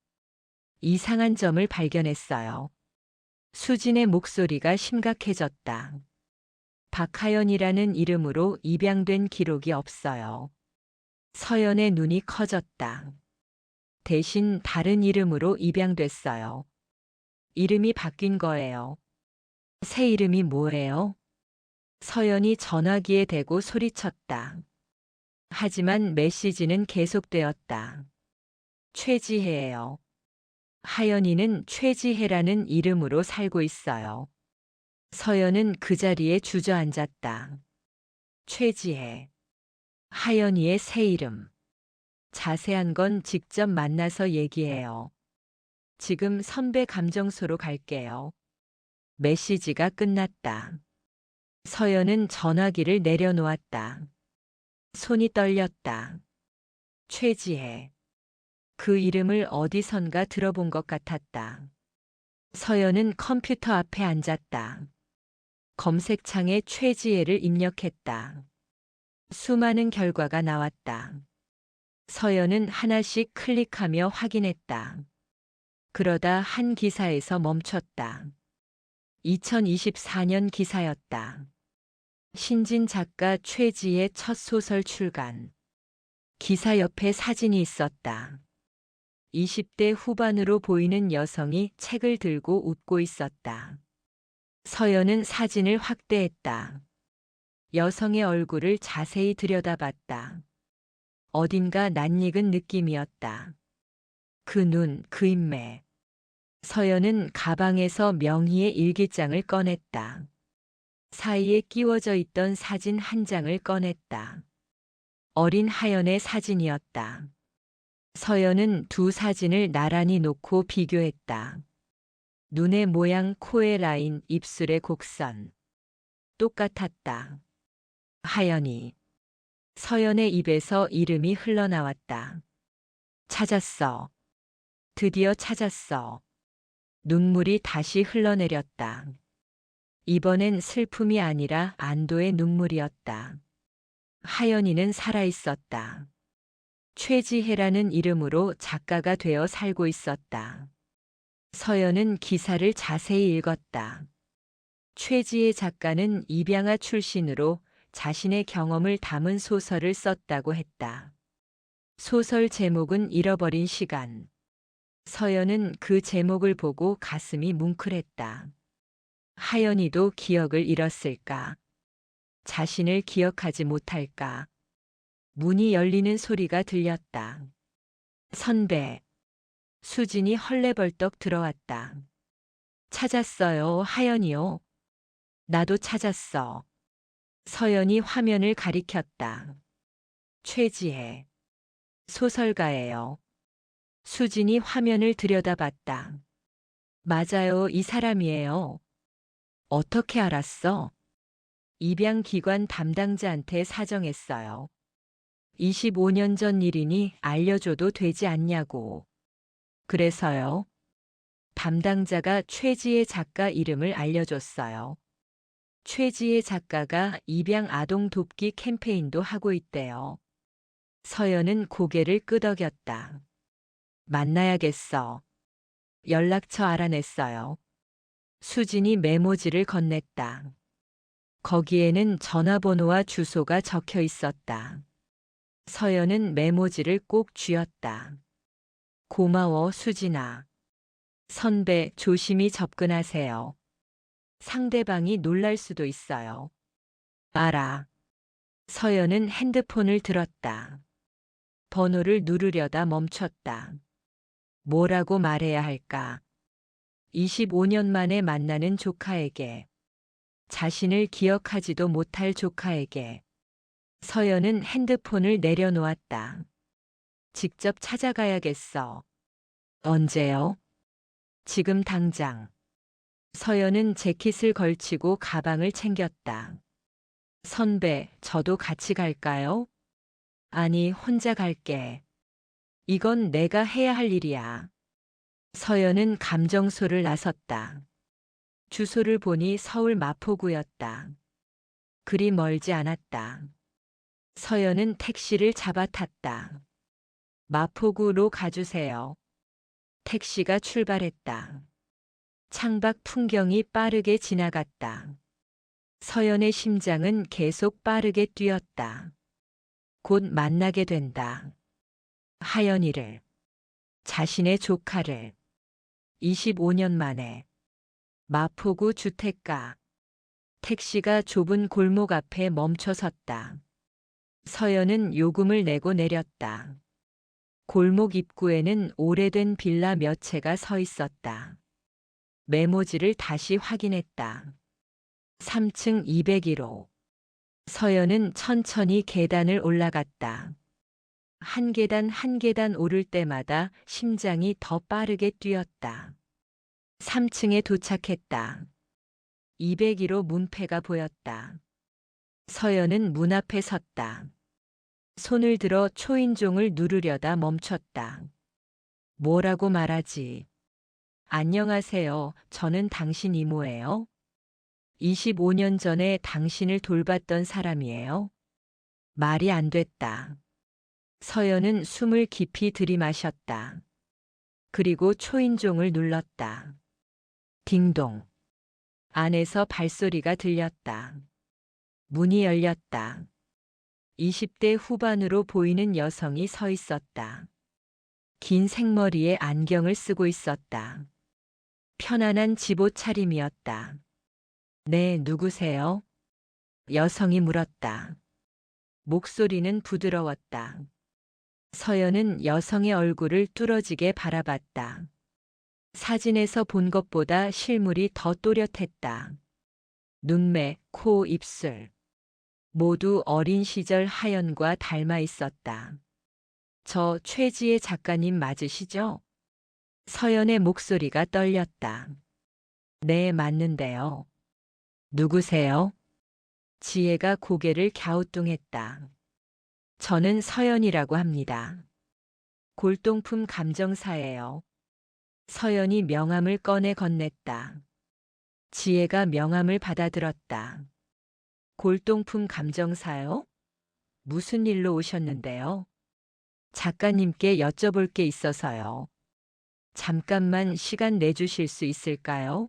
이상한 점을 발견했어요. 수진의 목소리가 심각해졌다. 박하연이라는 이름으로 입양된 기록이 없어요. 서연의 눈이 커졌다. 대신 다른 이름으로 입양됐어요. 이름이 바뀐 거예요. 새 이름이 뭐예요? 서연이 전화기에 대고 소리쳤다. 하지만 메시지는 계속되었다. 최지혜예요. 하연이는 최지혜라는 이름으로 살고 있어요. 서연은 그 자리에 주저앉았다. 최지혜. 하연이의 새 이름. 자세한 건 직접 만나서 얘기해요. 지금 선배 감정소로 갈게요. 메시지가 끝났다. 서연은 전화기를 내려놓았다. 손이 떨렸다. 최지혜. 그 이름을 어디선가 들어본 것 같았다. 서연은 컴퓨터 앞에 앉았다. 검색창에 최지혜를 입력했다. 수많은 결과가 나왔다. 서연은 하나씩 클릭하며 확인했다. 그러다 한 기사에서 멈췄다. 2024년 기사였다. 신진 작가 최지의 첫 소설 출간. 기사 옆에 사진이 있었다. 20대 후반으로 보이는 여성이 책을 들고 웃고 있었다. 서연은 사진을 확대했다. 여성의 얼굴을 자세히 들여다봤다. 어딘가 낯익은 느낌이었다. 그 눈, 그 인매. 서연은 가방에서 명희의 일기장을 꺼냈다. 사이에 끼워져 있던 사진 한 장을 꺼냈다. 어린 하연의 사진이었다. 서연은 두 사진을 나란히 놓고 비교했다. 눈의 모양, 코의 라인, 입술의 곡선. 똑같았다. 하연이. 서연의 입에서 이름이 흘러나왔다. 찾았어. 드디어 찾았어. 눈물이 다시 흘러내렸다. 이번엔 슬픔이 아니라 안도의 눈물이었다. 하연이는 살아있었다. 최지혜라는 이름으로 작가가 되어 살고 있었다. 서연은 기사를 자세히 읽었다. 최지혜 작가는 입양아 출신으로 자신의 경험을 담은 소설을 썼다고 했다. 소설 제목은 잃어버린 시간. 서연은 그 제목을 보고 가슴이 뭉클했다. 하연이도 기억을 잃었을까? 자신을 기억하지 못할까? 문이 열리는 소리가 들렸다. 선배. 수진이 헐레벌떡 들어왔다. 찾았어요, 하연이요. 나도 찾았어. 서연이 화면을 가리켰다. 최지혜. 소설가예요. 수진이 화면을 들여다봤다. 맞아요, 이 사람이에요. 어떻게 알았어? 입양기관 담당자한테 사정했어요. 25년 전 일이니 알려줘도 되지 않냐고. 그래서요? 담당자가 최지혜 작가 이름을 알려줬어요. 최지혜 작가가 입양 아동 돕기 캠페인도 하고 있대요. 서연은 고개를 끄덕였다. 만나야겠어. 연락처 알아냈어요. 수진이 메모지를 건넸다. 거기에는 전화번호와 주소가 적혀 있었다. 서연은 메모지를 꼭 쥐었다. 고마워, 수진아. 선배, 조심히 접근하세요. 상대방이 놀랄 수도 있어요. 알아. 서연은 핸드폰을 들었다. 번호를 누르려다 멈췄다. 뭐라고 말해야 할까? 25년 만에 만나는 조카에게. 자신을 기억하지도 못할 조카에게. 서연은 핸드폰을 내려놓았다. 직접 찾아가야겠어. 언제요? 지금 당장. 서연은 재킷을 걸치고 가방을 챙겼다. 선배, 저도 같이 갈까요? 아니, 혼자 갈게. 이건 내가 해야 할 일이야. 서연은 감정소를 나섰다. 주소를 보니 서울 마포구였다. 그리 멀지 않았다. 서연은 택시를 잡아 탔다. 마포구로 가주세요. 택시가 출발했다. 창밖 풍경이 빠르게 지나갔다. 서연의 심장은 계속 빠르게 뛰었다. 곧 만나게 된다. 하연이를, 자신의 조카를. 25년 만에. 마포구 주택가. 택시가 좁은 골목 앞에 멈춰 섰다. 서연은 요금을 내고 내렸다. 골목 입구에는 오래된 빌라 몇 채가 서 있었다. 메모지를 다시 확인했다. 3층 201호. 서연은 천천히 계단을 올라갔다. 한 계단 한 계단 오를 때마다 심장이 더 빠르게 뛰었다. 3층에 도착했다. 201호 문패가 보였다. 서연은 문 앞에 섰다. 손을 들어 초인종을 누르려다 멈췄다. 뭐라고 말하지? 안녕하세요. 저는 당신 이모예요. 25년 전에 당신을 돌봤던 사람이에요. 말이 안 됐다. 서연은 숨을 깊이 들이마셨다. 그리고 초인종을 눌렀다. 딩동. 안에서 발소리가 들렸다. 문이 열렸다. 20대 후반으로 보이는 여성이 서 있었다. 긴 생머리에 안경을 쓰고 있었다. 편안한 집옷 차림이었다. 네, 누구세요? 여성이 물었다. 목소리는 부드러웠다. 서연은 여성의 얼굴을 뚫어지게 바라봤다. 사진에서 본 것보다 실물이 더 또렷했다. 눈매, 코, 입술. 모두 어린 시절 하연과 닮아 있었다. 저 최지혜 작가님 맞으시죠? 서연의 목소리가 떨렸다. 네, 맞는데요. 누구세요? 지혜가 고개를 갸우뚱했다. 저는 서연이라고 합니다. 골동품 감정사예요. 서연이 명함을 꺼내 건넸다. 지혜가 명함을 받아들었다. 골동품 감정사요? 무슨 일로 오셨는데요? 작가님께 여쭤볼 게 있어서요. 잠깐만 시간 내주실 수 있을까요?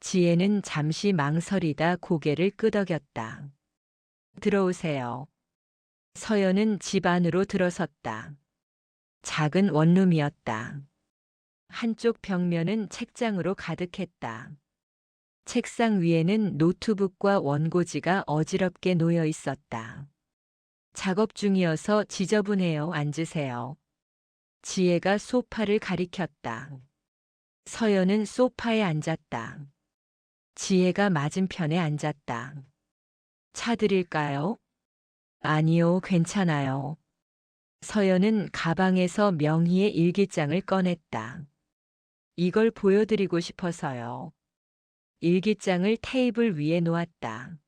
지혜는 잠시 망설이다 고개를 끄덕였다. 들어오세요. 서연은 집 안으로 들어섰다. 작은 원룸이었다. 한쪽 벽면은 책장으로 가득했다. 책상 위에는 노트북과 원고지가 어지럽게 놓여 있었다. 작업 중이어서 지저분해요. 앉으세요. 지혜가 소파를 가리켰다. 서연은 소파에 앉았다. 지혜가 맞은편에 앉았다. 차 드릴까요? 아니요, 괜찮아요. 서연은 가방에서 명희의 일기장을 꺼냈다. 이걸 보여드리고 싶어서요. 일기장을 테이블 위에 놓았다.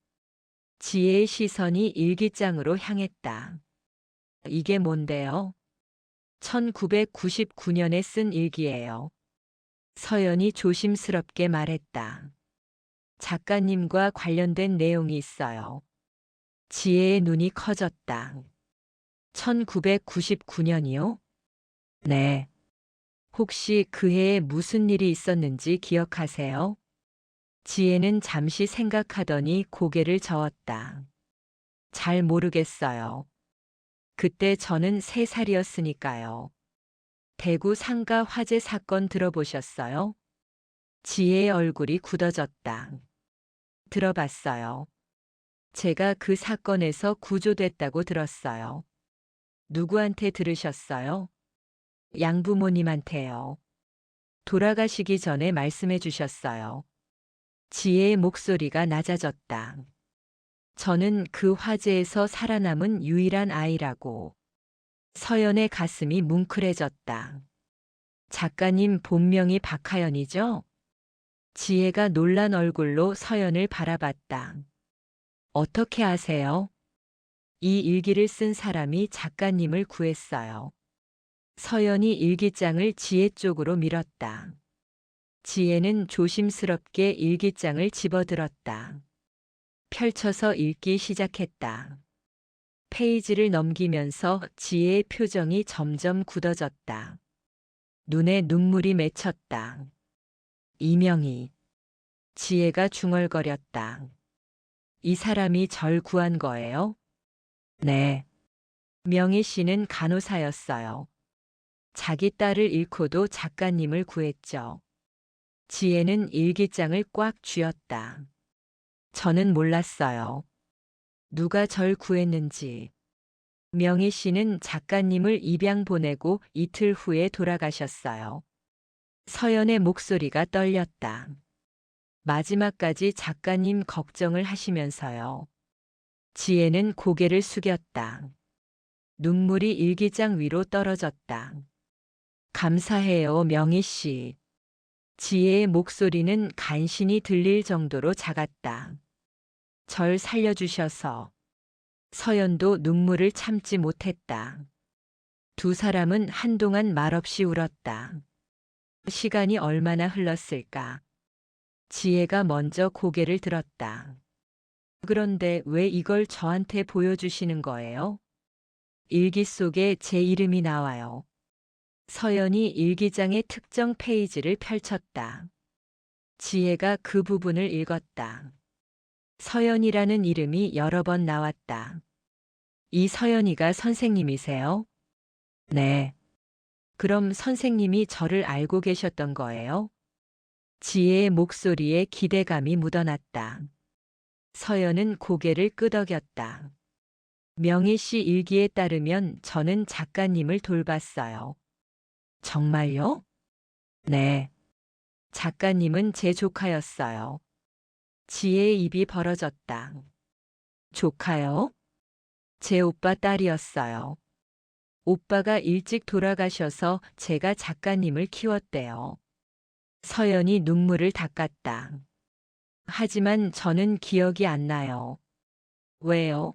지혜의 시선이 일기장으로 향했다. 이게 뭔데요? 1999년에 쓴 일기예요. 서연이 조심스럽게 말했다. 작가님과 관련된 내용이 있어요. 지혜의 눈이 커졌다. 1999년이요? 네. 혹시 그 해에 무슨 일이 있었는지 기억하세요? 지혜는 잠시 생각하더니 고개를 저었다. 잘 모르겠어요. 그때 저는 3살이었으니까요. 대구 상가 화재 사건 들어보셨어요? 지혜의 얼굴이 굳어졌다. 들어봤어요. 제가 그 사건에서 구조됐다고 들었어요. 누구한테 들으셨어요? 양부모님한테요. 돌아가시기 전에 말씀해 주셨어요. 지혜의 목소리가 낮아졌다. 저는 그 화재에서 살아남은 유일한 아이라고. 서연의 가슴이 뭉클해졌다. 작가님 본명이 박하연이죠? 지혜가 놀란 얼굴로 서연을 바라봤다. 어떻게 아세요? 이 일기를 쓴 사람이 작가님을 구했어요. 서연이 일기장을 지혜 쪽으로 밀었다. 지혜는 조심스럽게 일기장을 집어들었다. 펼쳐서 읽기 시작했다. 페이지를 넘기면서 지혜의 표정이 점점 굳어졌다. 눈에 눈물이 맺혔다. 이명희. 지혜가 중얼거렸다. 이 사람이 절 구한 거예요? 네. 명희 씨는 간호사였어요. 자기 딸을 잃고도 작가님을 구했죠. 지혜는 일기장을 꽉 쥐었다. 저는 몰랐어요. 누가 절 구했는지. 명희 씨는 작가님을 입양 보내고 이틀 후에 돌아가셨어요. 서연의 목소리가 떨렸다. 마지막까지 작가님 걱정을 하시면서요. 지혜는 고개를 숙였다. 눈물이 일기장 위로 떨어졌다. 감사해요, 명희 씨. 지혜의 목소리는 간신히 들릴 정도로 작았다. 절 살려주셔서. 서연도 눈물을 참지 못했다. 두 사람은 한동안 말없이 울었다. 시간이 얼마나 흘렀을까? 지혜가 먼저 고개를 들었다. 그런데 왜 이걸 저한테 보여주시는 거예요? 일기 속에 제 이름이 나와요. 서연이 일기장의 특정 페이지를 펼쳤다. 지혜가 그 부분을 읽었다. 서연이라는 이름이 여러 번 나왔다. 이 서연이가 선생님이세요? 네. 그럼 선생님이 저를 알고 계셨던 거예요? 지혜의 목소리에 기대감이 묻어났다. 서연은 고개를 끄덕였다. 명희 씨 일기에 따르면 저는 작가님을 돌봤어요. 정말요? 네. 작가님은 제 조카였어요. 지혜의 입이 벌어졌다. 조카요? 제 오빠 딸이었어요. 오빠가 일찍 돌아가셔서 제가 작가님을 키웠대요. 서연이 눈물을 닦았다. 하지만 저는 기억이 안 나요. 왜요?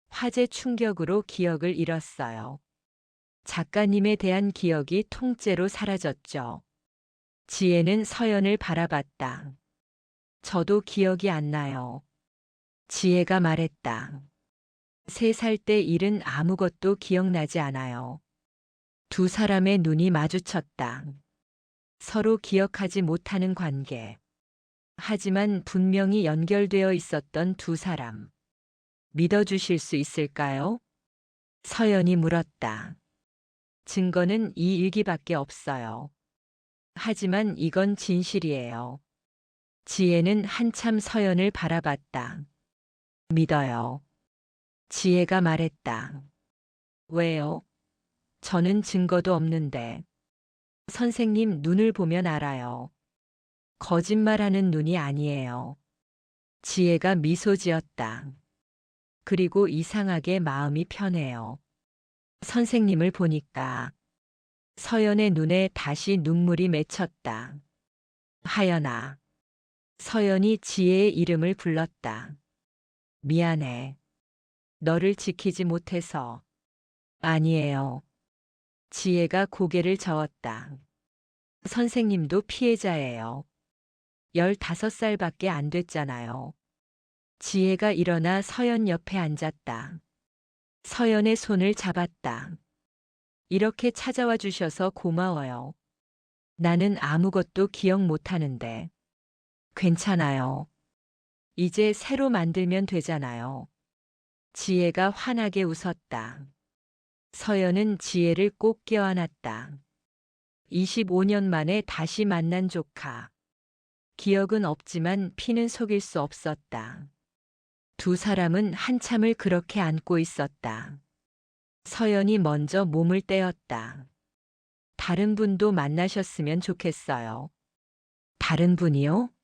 화재 충격으로 기억을 잃었어요. 작가님에 대한 기억이 통째로 사라졌죠. 지혜는 서연을 바라봤다. 저도 기억이 안 나요. 지혜가 말했다. 3살 때 일은 아무것도 기억나지 않아요. 두 사람의 눈이 마주쳤다. 서로 기억하지 못하는 관계. 하지만 분명히 연결되어 있었던 두 사람. 믿어주실 수 있을까요? 서연이 물었다. 증거는 이 일기밖에 없어요. 하지만 이건 진실이에요. 지혜는 한참 서연을 바라봤다. 믿어요. 지혜가 말했다. 왜요? 저는 증거도 없는데. 선생님 눈을 보면 알아요. 거짓말하는 눈이 아니에요. 지혜가 미소 지었다. 그리고 이상하게 마음이 편해요. 선생님을 보니까 서연의 눈에 다시 눈물이 맺혔다. 하연아. 서연이 지혜의 이름을 불렀다. 미안해. 너를 지키지 못해서. 아니에요. 지혜가 고개를 저었다. 선생님도 피해자예요. 15살밖에 안 됐잖아요. 지혜가 일어나 서연 옆에 앉았다. 서연의 손을 잡았다. 이렇게 찾아와 주셔서 고마워요. 나는 아무것도 기억 못하는데. 괜찮아요. 이제 새로 만들면 되잖아요. 지혜가 환하게 웃었다. 서연은 지혜를 꼭 껴안았다. 25년 만에 다시 만난 조카. 기억은 없지만 피는 속일 수 없었다. 두 사람은 한참을 그렇게 안고 있었다. 서연이 먼저 몸을 떼었다. 다른 분도 만나셨으면 좋겠어요. 다른 분이요?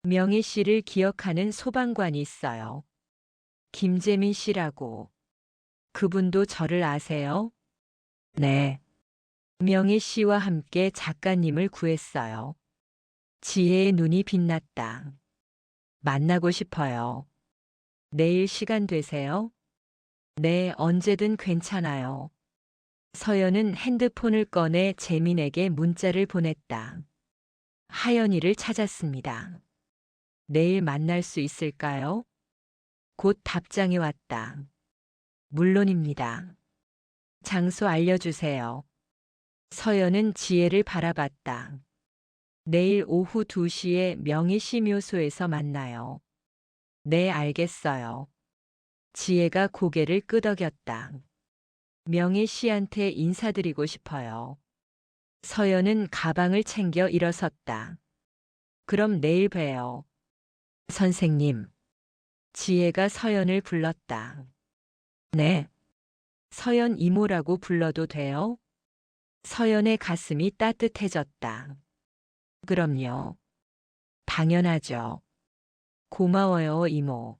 명희 씨를 기억하는 소방관이 있어요. 김재민 씨라고. 그분도 저를 아세요? 네. 명희 씨와 함께 작가님을 구했어요. 지혜의 눈이 빛났다. 만나고 싶어요. 내일 시간 되세요? 네, 언제든 괜찮아요. 서연은 핸드폰을 꺼내 재민에게 문자를 보냈다. 하연이를 찾았습니다. 내일 만날 수 있을까요? 곧 답장이 왔다. 물론입니다. 장소 알려주세요. 서연은 지혜를 바라봤다. 내일 오후 2시에 명희 씨 묘소에서 만나요. 네, 알겠어요. 지혜가 고개를 끄덕였다. 명희 씨한테 인사드리고 싶어요. 서연은 가방을 챙겨 일어섰다. 그럼 내일 봬요. 선생님. 지혜가 서연을 불렀다. 네. 서연 이모라고 불러도 돼요? 서연의 가슴이 따뜻해졌다. 그럼요. 당연하죠. 고마워요, 이모.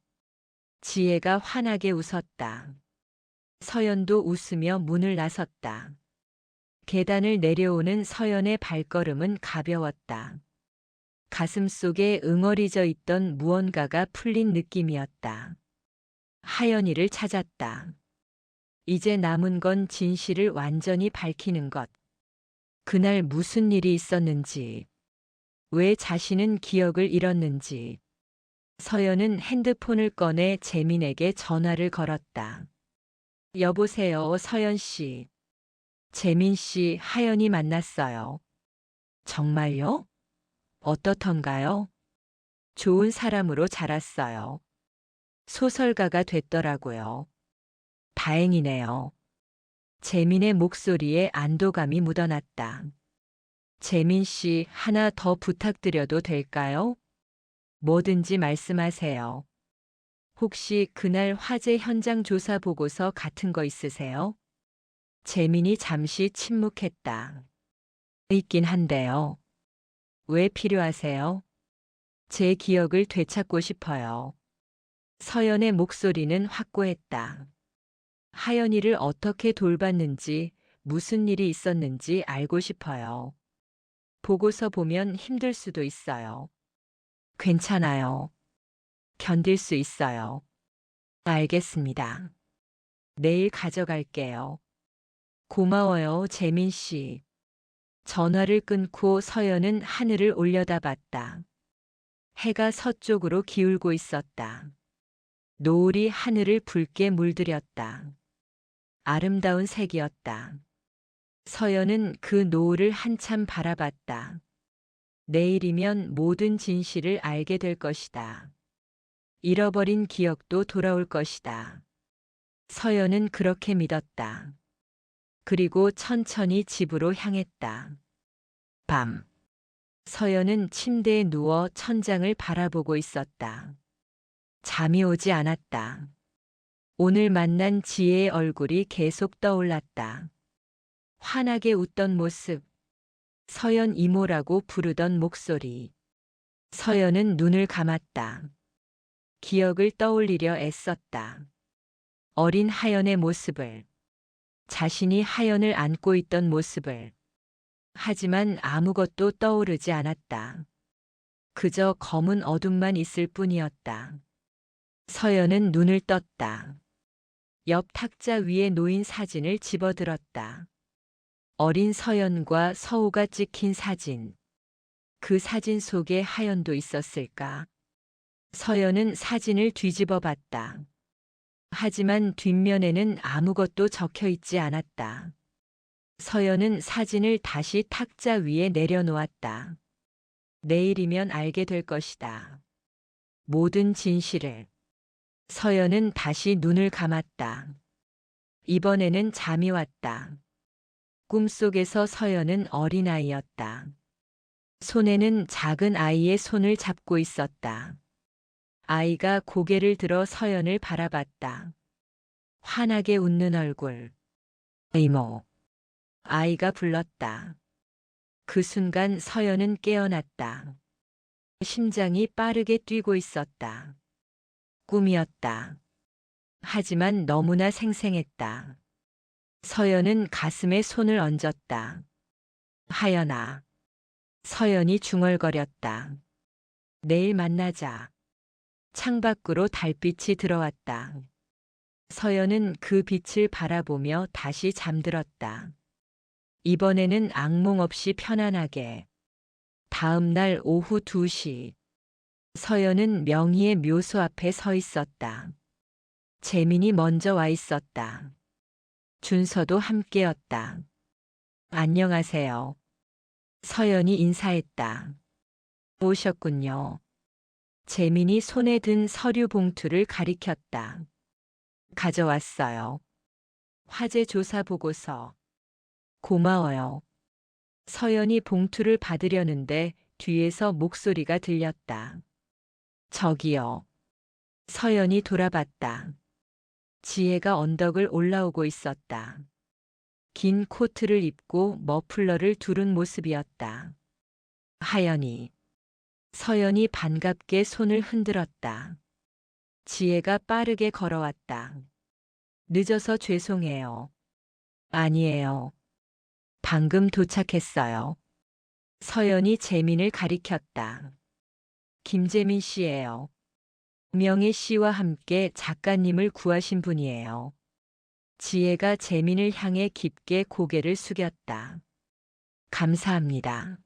지혜가 환하게 웃었다. 서연도 웃으며 문을 나섰다. 계단을 내려오는 서연의 발걸음은 가벼웠다. 가슴 속에 응어리져 있던 무언가가 풀린 느낌이었다. 하연이를 찾았다. 이제 남은 건 진실을 완전히 밝히는 것. 그날 무슨 일이 있었는지, 왜 자신은 기억을 잃었는지. 서연은 핸드폰을 꺼내 재민에게 전화를 걸었다. 여보세요, 서연 씨. 재민 씨, 하연이 만났어요. 정말요? 어떻던가요? 좋은 사람으로 자랐어요. 소설가가 됐더라고요. 다행이네요. 재민의 목소리에 안도감이 묻어났다. 재민 씨, 하나 더 부탁드려도 될까요? 뭐든지 말씀하세요. 혹시 그날 화재 현장 조사 보고서 같은 거 있으세요? 재민이 잠시 침묵했다. 있긴 한데요. 왜 필요하세요? 제 기억을 되찾고 싶어요. 서연의 목소리는 확고했다. 하연이를 어떻게 돌봤는지, 무슨 일이 있었는지 알고 싶어요. 보고서 보면 힘들 수도 있어요. 괜찮아요. 견딜 수 있어요. 알겠습니다. 내일 가져갈게요. 고마워요, 재민 씨. 전화를 끊고 서연은 하늘을 올려다봤다. 해가 서쪽으로 기울고 있었다. 노을이 하늘을 붉게 물들였다. 아름다운 색이었다. 서연은 그 노을을 한참 바라봤다. 내일이면 모든 진실을 알게 될 것이다. 잃어버린 기억도 돌아올 것이다. 서연은 그렇게 믿었다. 그리고 천천히 집으로 향했다. 밤. 서연은 침대에 누워 천장을 바라보고 있었다. 잠이 오지 않았다. 오늘 만난 지혜의 얼굴이 계속 떠올랐다. 환하게 웃던 모습, 서연 이모라고 부르던 목소리. 서연은 눈을 감았다. 기억을 떠올리려 애썼다. 어린 하연의 모습을, 자신이 하연을 안고 있던 모습을. 하지만 아무것도 떠오르지 않았다. 그저 검은 어둠만 있을 뿐이었다. 서연은 눈을 떴다. 옆 탁자 위에 놓인 사진을 집어들었다. 어린 서연과 서우가 찍힌 사진. 그 사진 속에 하연도 있었을까? 서연은 사진을 뒤집어 봤다. 하지만 뒷면에는 아무것도 적혀 있지 않았다. 서연은 사진을 다시 탁자 위에 내려놓았다. 내일이면 알게 될 것이다. 모든 진실을. 서연은 다시 눈을 감았다. 이번에는 잠이 왔다. 꿈속에서 서연은 어린아이였다. 손에는 작은 아이의 손을 잡고 있었다. 아이가 고개를 들어 서연을 바라봤다. 환하게 웃는 얼굴. 이모. 아이가 불렀다. 그 순간 서연은 깨어났다. 심장이 빠르게 뛰고 있었다. 꿈이었다. 하지만 너무나 생생했다. 서연은 가슴에 손을 얹었다. 하연아. 서연이 중얼거렸다. 내일 만나자. 창밖으로 달빛이 들어왔다. 서연은 그 빛을 바라보며 다시 잠들었다. 이번에는 악몽 없이 편안하게. 다음 날 오후 2시. 서연은 명희의 묘소 앞에 서 있었다. 재민이 먼저 와 있었다. 준서도 함께였다. 안녕하세요. 서연이 인사했다. 오셨군요. 재민이 손에 든 서류 봉투를 가리켰다. 가져왔어요. 화재 조사 보고서. 고마워요. 서연이 봉투를 받으려는데 뒤에서 목소리가 들렸다. 저기요. 서연이 돌아봤다. 지혜가 언덕을 올라오고 있었다. 긴 코트를 입고 머플러를 두른 모습이었다. 하연이. 서연이 반갑게 손을 흔들었다. 지혜가 빠르게 걸어왔다. 늦어서 죄송해요. 아니에요. 방금 도착했어요. 서연이 재민을 가리켰다. 김재민 씨예요. 명혜 씨와 함께 작가님을 구하신 분이에요. 지혜가 재민을 향해 깊게 고개를 숙였다. 감사합니다.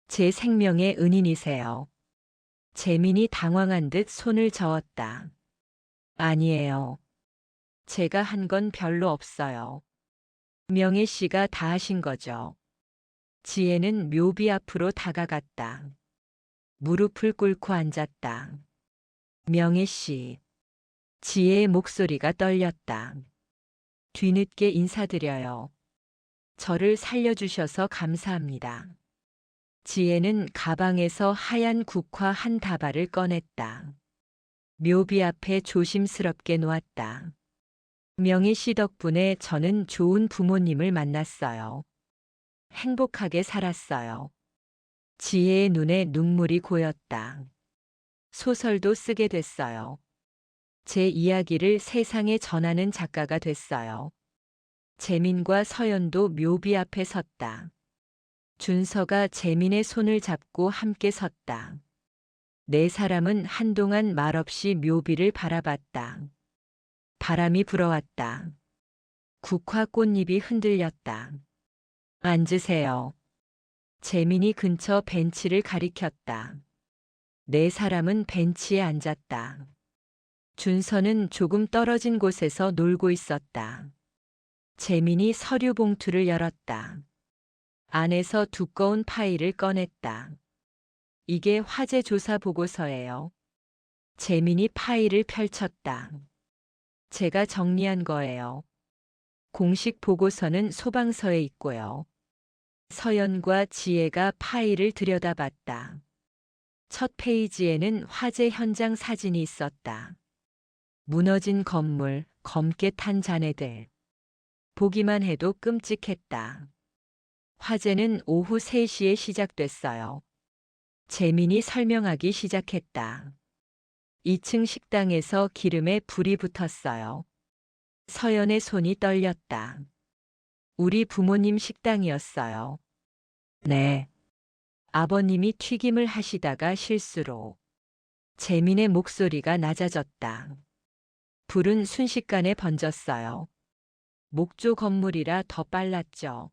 제 생명의 은인이세요. 재민이 당황한 듯 손을 저었다. 아니에요. 제가 한 건 별로 없어요. 명혜 씨가 다 하신 거죠. 지혜는 묘비 앞으로 다가갔다. 무릎을 꿇고 앉았다. 명혜 씨. 지혜의 목소리가 떨렸다. 뒤늦게 인사드려요. 저를 살려주셔서 감사합니다. 지혜는 가방에서 하얀 국화 한 다발을 꺼냈다. 묘비 앞에 조심스럽게 놓았다. 명희 씨 덕분에 저는 좋은 부모님을 만났어요. 행복하게 살았어요. 지혜의 눈에 눈물이 고였다. 소설도 쓰게 됐어요. 제 이야기를 세상에 전하는 작가가 됐어요. 재민과 서연도 묘비 앞에 섰다. 준서가 재민의 손을 잡고 함께 섰다. 네 사람은 한동안 말없이 묘비를 바라봤다. 바람이 불어왔다. 국화 꽃잎이 흔들렸다. 앉으세요. 재민이 근처 벤치를 가리켰다. 네 사람은 벤치에 앉았다. 준서는 조금 떨어진 곳에서 놀고 있었다. 재민이 서류 봉투를 열었다. 안에서 두꺼운 파일을 꺼냈다. 이게 화재 조사 보고서예요. 재민이 파일을 펼쳤다. 제가 정리한 거예요. 공식 보고서는 소방서에 있고요. 서연과 지혜가 파일을 들여다봤다. 첫 페이지에는 화재 현장 사진이 있었다. 무너진 건물, 검게 탄 잔해들. 보기만 해도 끔찍했다. 화재는 오후 3시에 시작됐어요. 재민이 설명하기 시작했다. 2층 식당에서 기름에 불이 붙었어요. 서연의 손이 떨렸다. 우리 부모님 식당이었어요. 네. 아버님이 튀김을 하시다가 실수로. 재민의 목소리가 낮아졌다. 불은 순식간에 번졌어요. 목조 건물이라 더 빨랐죠.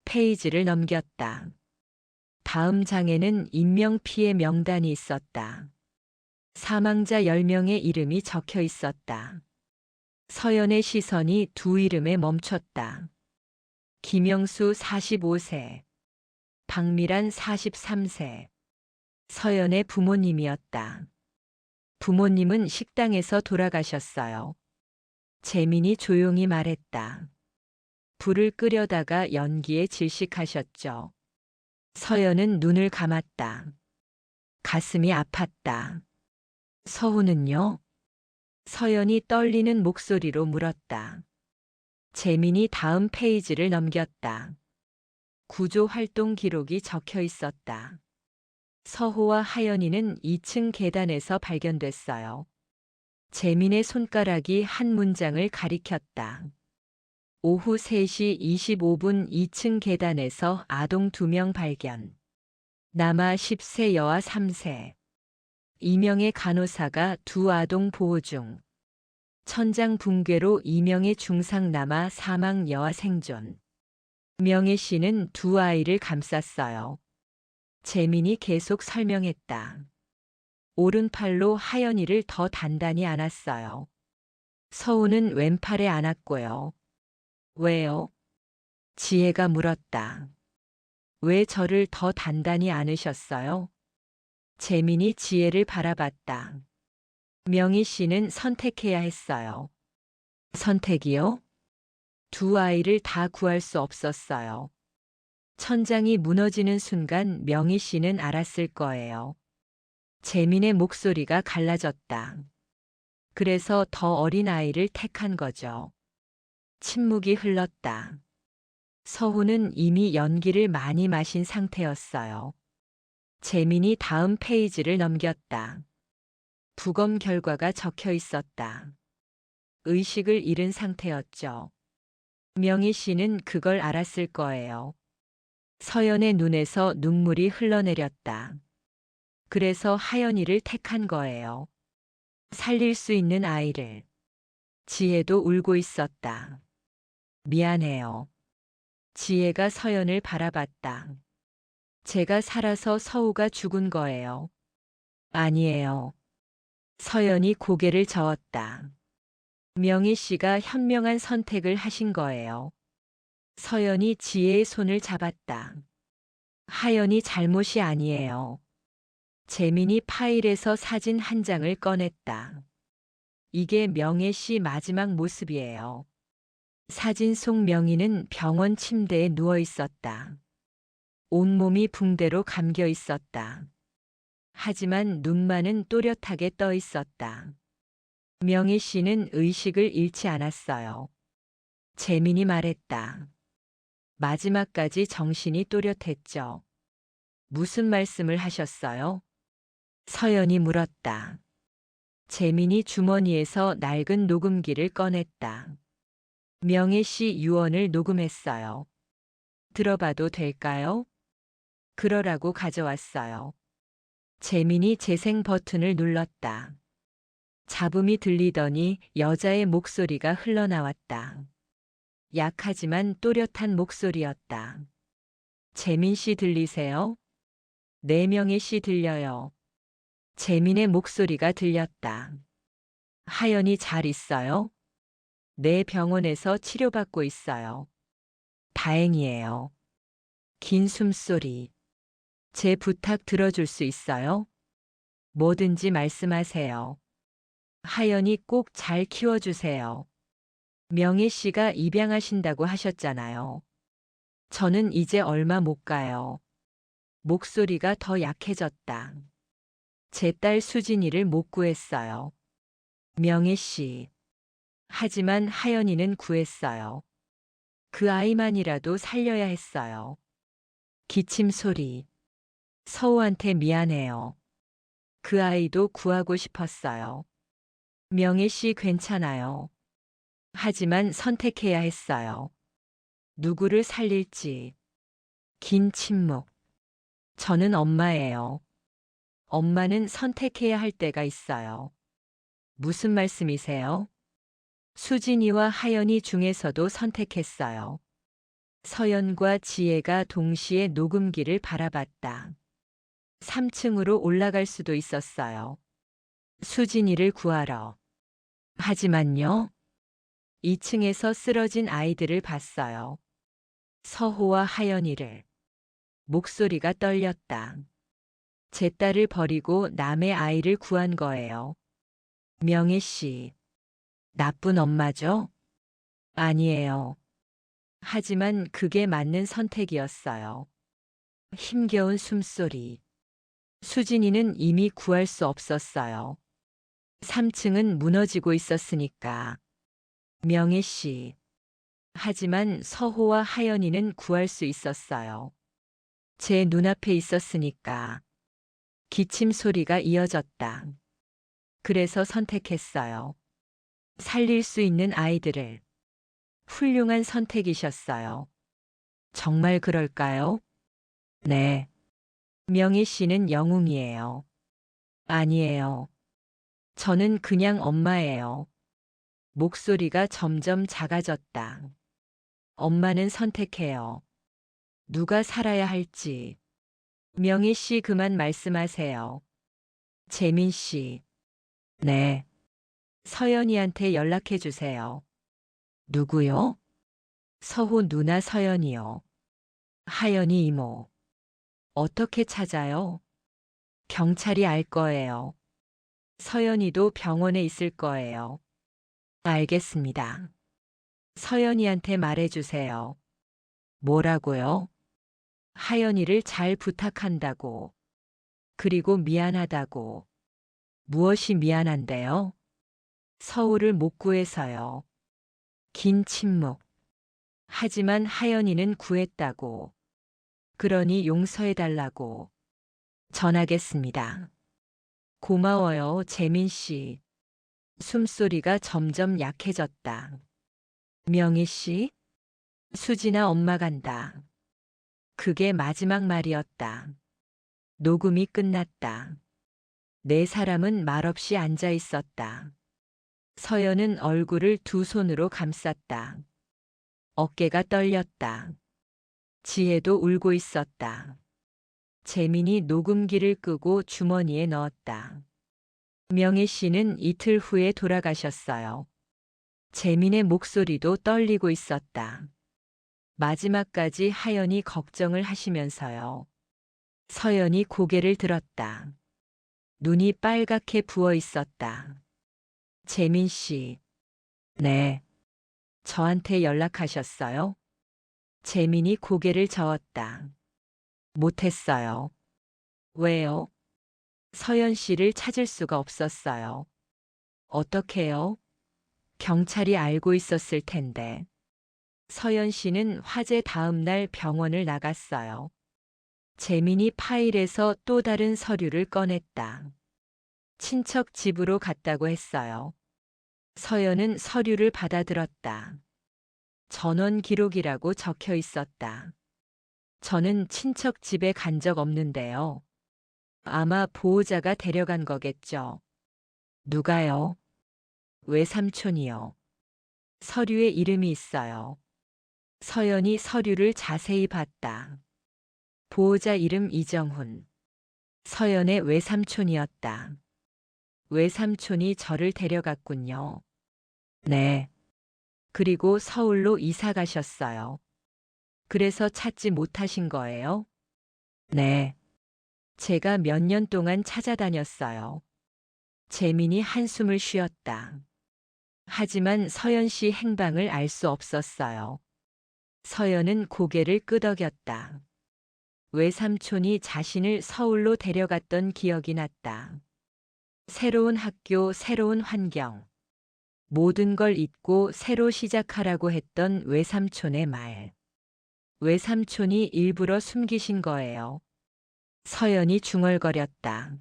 페이지를 넘겼다. 다음 장에는 인명피해 명단이 있었다. 사망자 10명의 이름이 적혀 있었다. 서연의 시선이 두 이름에 멈췄다. 김영수 45세, 박미란 43세. 서연의 부모님이었다. 부모님은 식당에서 돌아가셨어요. 재민이 조용히 말했다. 불을 끄려다가 연기에 질식하셨죠. 서연은 눈을 감았다. 가슴이 아팠다. 서훈은요? 서연이 떨리는 목소리로 물었다. 재민이 다음 페이지를 넘겼다. 구조 활동 기록이 적혀 있었다. 서호와 하연이는 2층 계단에서 발견됐어요. 재민의 손가락이 한 문장을 가리켰다. 오후 3시 25분 2층 계단에서 아동 2명 발견. 남아 10세 여아 3세. 2명의 간호사가 두 아동 보호 중. 천장 붕괴로 2명의 중상 남아 사망 여아 생존. 명혜 씨는 두 아이를 감쌌어요. 재민이 계속 설명했다. 오른팔로 하연이를 더 단단히 안았어요. 서우는 왼팔에 안았고요. 왜요? 지혜가 물었다. 왜 저를 더 단단히 안으셨어요? 재민이 지혜를 바라봤다. 명희 씨는 선택해야 했어요. 선택이요? 두 아이를 다 구할 수 없었어요. 천장이 무너지는 순간 명희 씨는 알았을 거예요. 재민의 목소리가 갈라졌다. 그래서 더 어린 아이를 택한 거죠. 침묵이 흘렀다. 서훈은 이미 연기를 많이 마신 상태였어요. 재민이 다음 페이지를 넘겼다. 부검 결과가 적혀 있었다. 의식을 잃은 상태였죠. 명희 씨는 그걸 알았을 거예요. 서연의 눈에서 눈물이 흘러내렸다. 그래서 하연이를 택한 거예요. 살릴 수 있는 아이를. 지혜도 울고 있었다. 미안해요. 지혜가 서연을 바라봤다. 제가 살아서 서우가 죽은 거예요. 아니에요. 서연이 고개를 저었다. 명희 씨가 현명한 선택을 하신 거예요. 서연이 지혜의 손을 잡았다. 하연이 잘못이 아니에요. 재민이 파일에서 사진 한 장을 꺼냈다. 이게 명혜 씨 마지막 모습이에요. 사진 속 명희는 병원 침대에 누워 있었다. 온몸이 붕대로 감겨 있었다. 하지만 눈만은 또렷하게 떠 있었다. 명희 씨는 의식을 잃지 않았어요. 재민이 말했다. 마지막까지 정신이 또렷했죠. 무슨 말씀을 하셨어요? 서연이 물었다. 재민이 주머니에서 낡은 녹음기를 꺼냈다. 명혜 씨 유언을 녹음했어요. 들어봐도 될까요? 그러라고 가져왔어요. 재민이 재생 버튼을 눌렀다. 잡음이 들리더니 여자의 목소리가 흘러나왔다. 약하지만 또렷한 목소리였다. 재민 씨 들리세요? 네, 명희 씨 들려요. 재민의 목소리가 들렸다. 하연이 잘 있어요? 네, 병원에서 치료받고 있어요. 다행이에요. 긴 숨소리. 제 부탁 들어줄 수 있어요? 뭐든지 말씀하세요. 하연이 꼭 잘 키워주세요. 명희 씨가 입양하신다고 하셨잖아요. 저는 이제 얼마 못 가요. 목소리가 더 약해졌다. 제 딸 수진이를 못 구했어요. 명희 씨. 하지만 하연이는 구했어요. 그 아이만이라도 살려야 했어요. 기침 소리. 서우한테 미안해요. 그 아이도 구하고 싶었어요. 명희 씨 괜찮아요. 하지만 선택해야 했어요. 누구를 살릴지. 긴 침묵. 저는 엄마예요. 엄마는 선택해야 할 때가 있어요. 무슨 말씀이세요? 수진이와 하연이 중에서도 선택했어요. 서연과 지혜가 동시에 녹음기를 바라봤다. 3층으로 올라갈 수도 있었어요. 수진이를 구하러. 하지만요. 2층에서 쓰러진 아이들을 봤어요. 서호와 하연이를. 목소리가 떨렸다. 제 딸을 버리고 남의 아이를 구한 거예요. 명희 씨. 나쁜 엄마죠? 아니에요. 하지만 그게 맞는 선택이었어요. 힘겨운 숨소리. 수진이는 이미 구할 수 없었어요. 3층은 무너지고 있었으니까. 명희 씨. 하지만 서호와 하연이는 구할 수 있었어요. 제 눈앞에 있었으니까. 기침 소리가 이어졌다. 그래서 선택했어요. 살릴 수 있는 아이들을. 훌륭한 선택이셨어요. 정말 그럴까요? 네. 명희 씨는 영웅이에요. 아니에요. 저는 그냥 엄마예요. 목소리가 점점 작아졌다. 엄마는 선택해요. 누가 살아야 할지. 명희 씨 그만 말씀하세요. 재민 씨. 네. 서연이한테 연락해 주세요. 누구요? 서호 누나 서연이요. 하연이 이모. 어떻게 찾아요? 경찰이 알 거예요. 서연이도 병원에 있을 거예요. 알겠습니다. 서연이한테 말해주세요. 뭐라고요? 하연이를 잘 부탁한다고. 그리고 미안하다고. 무엇이 미안한데요? 서울을 못 구해서요. 긴 침묵. 하지만 하연이는 구했다고. 그러니 용서해달라고. 전하겠습니다. 고마워요, 재민 씨. 숨소리가 점점 약해졌다. 명희 씨? 수진아 엄마 간다. 그게 마지막 말이었다. 녹음이 끝났다. 네 사람은 말없이 앉아 있었다. 서연은 얼굴을 두 손으로 감쌌다. 어깨가 떨렸다. 지혜도 울고 있었다. 재민이 녹음기를 끄고 주머니에 넣었다. 명희 씨는 이틀 후에 돌아가셨어요. 재민의 목소리도 떨리고 있었다. 마지막까지 하연이 걱정을 하시면서요. 서연이 고개를 들었다. 눈이 빨갛게 부어 있었다. 재민 씨. 네. 저한테 연락하셨어요? 재민이 고개를 저었다. 못했어요. 왜요? 서연 씨를 찾을 수가 없었어요. 어떻게요? 경찰이 알고 있었을 텐데. 서연 씨는 화재 다음 날 병원을 나갔어요. 재민이 파일에서 또 다른 서류를 꺼냈다. 친척 집으로 갔다고 했어요. 서연은 서류를 받아들었다. 전원 기록이라고 적혀 있었다. 저는 친척 집에 간 적 없는데요. 아마 보호자가 데려간 거겠죠. 누가요? 외삼촌이요. 서류에 이름이 있어요. 서연이 서류를 자세히 봤다. 보호자 이름 이정훈. 서연의 외삼촌이었다. 외삼촌이 저를 데려갔군요. 네. 그리고 서울로 이사 가셨어요. 그래서 찾지 못하신 거예요? 네. 제가 몇 년 동안 찾아다녔어요. 재민이 한숨을 쉬었다. 하지만 서연 씨 행방을 알 수 없었어요. 서연은 고개를 끄덕였다. 외삼촌이 자신을 서울로 데려갔던 기억이 났다. 새로운 학교, 새로운 환경. 모든 걸 잊고 새로 시작하라고 했던 외삼촌의 말. 외삼촌이 일부러 숨기신 거예요. 서연이 중얼거렸다.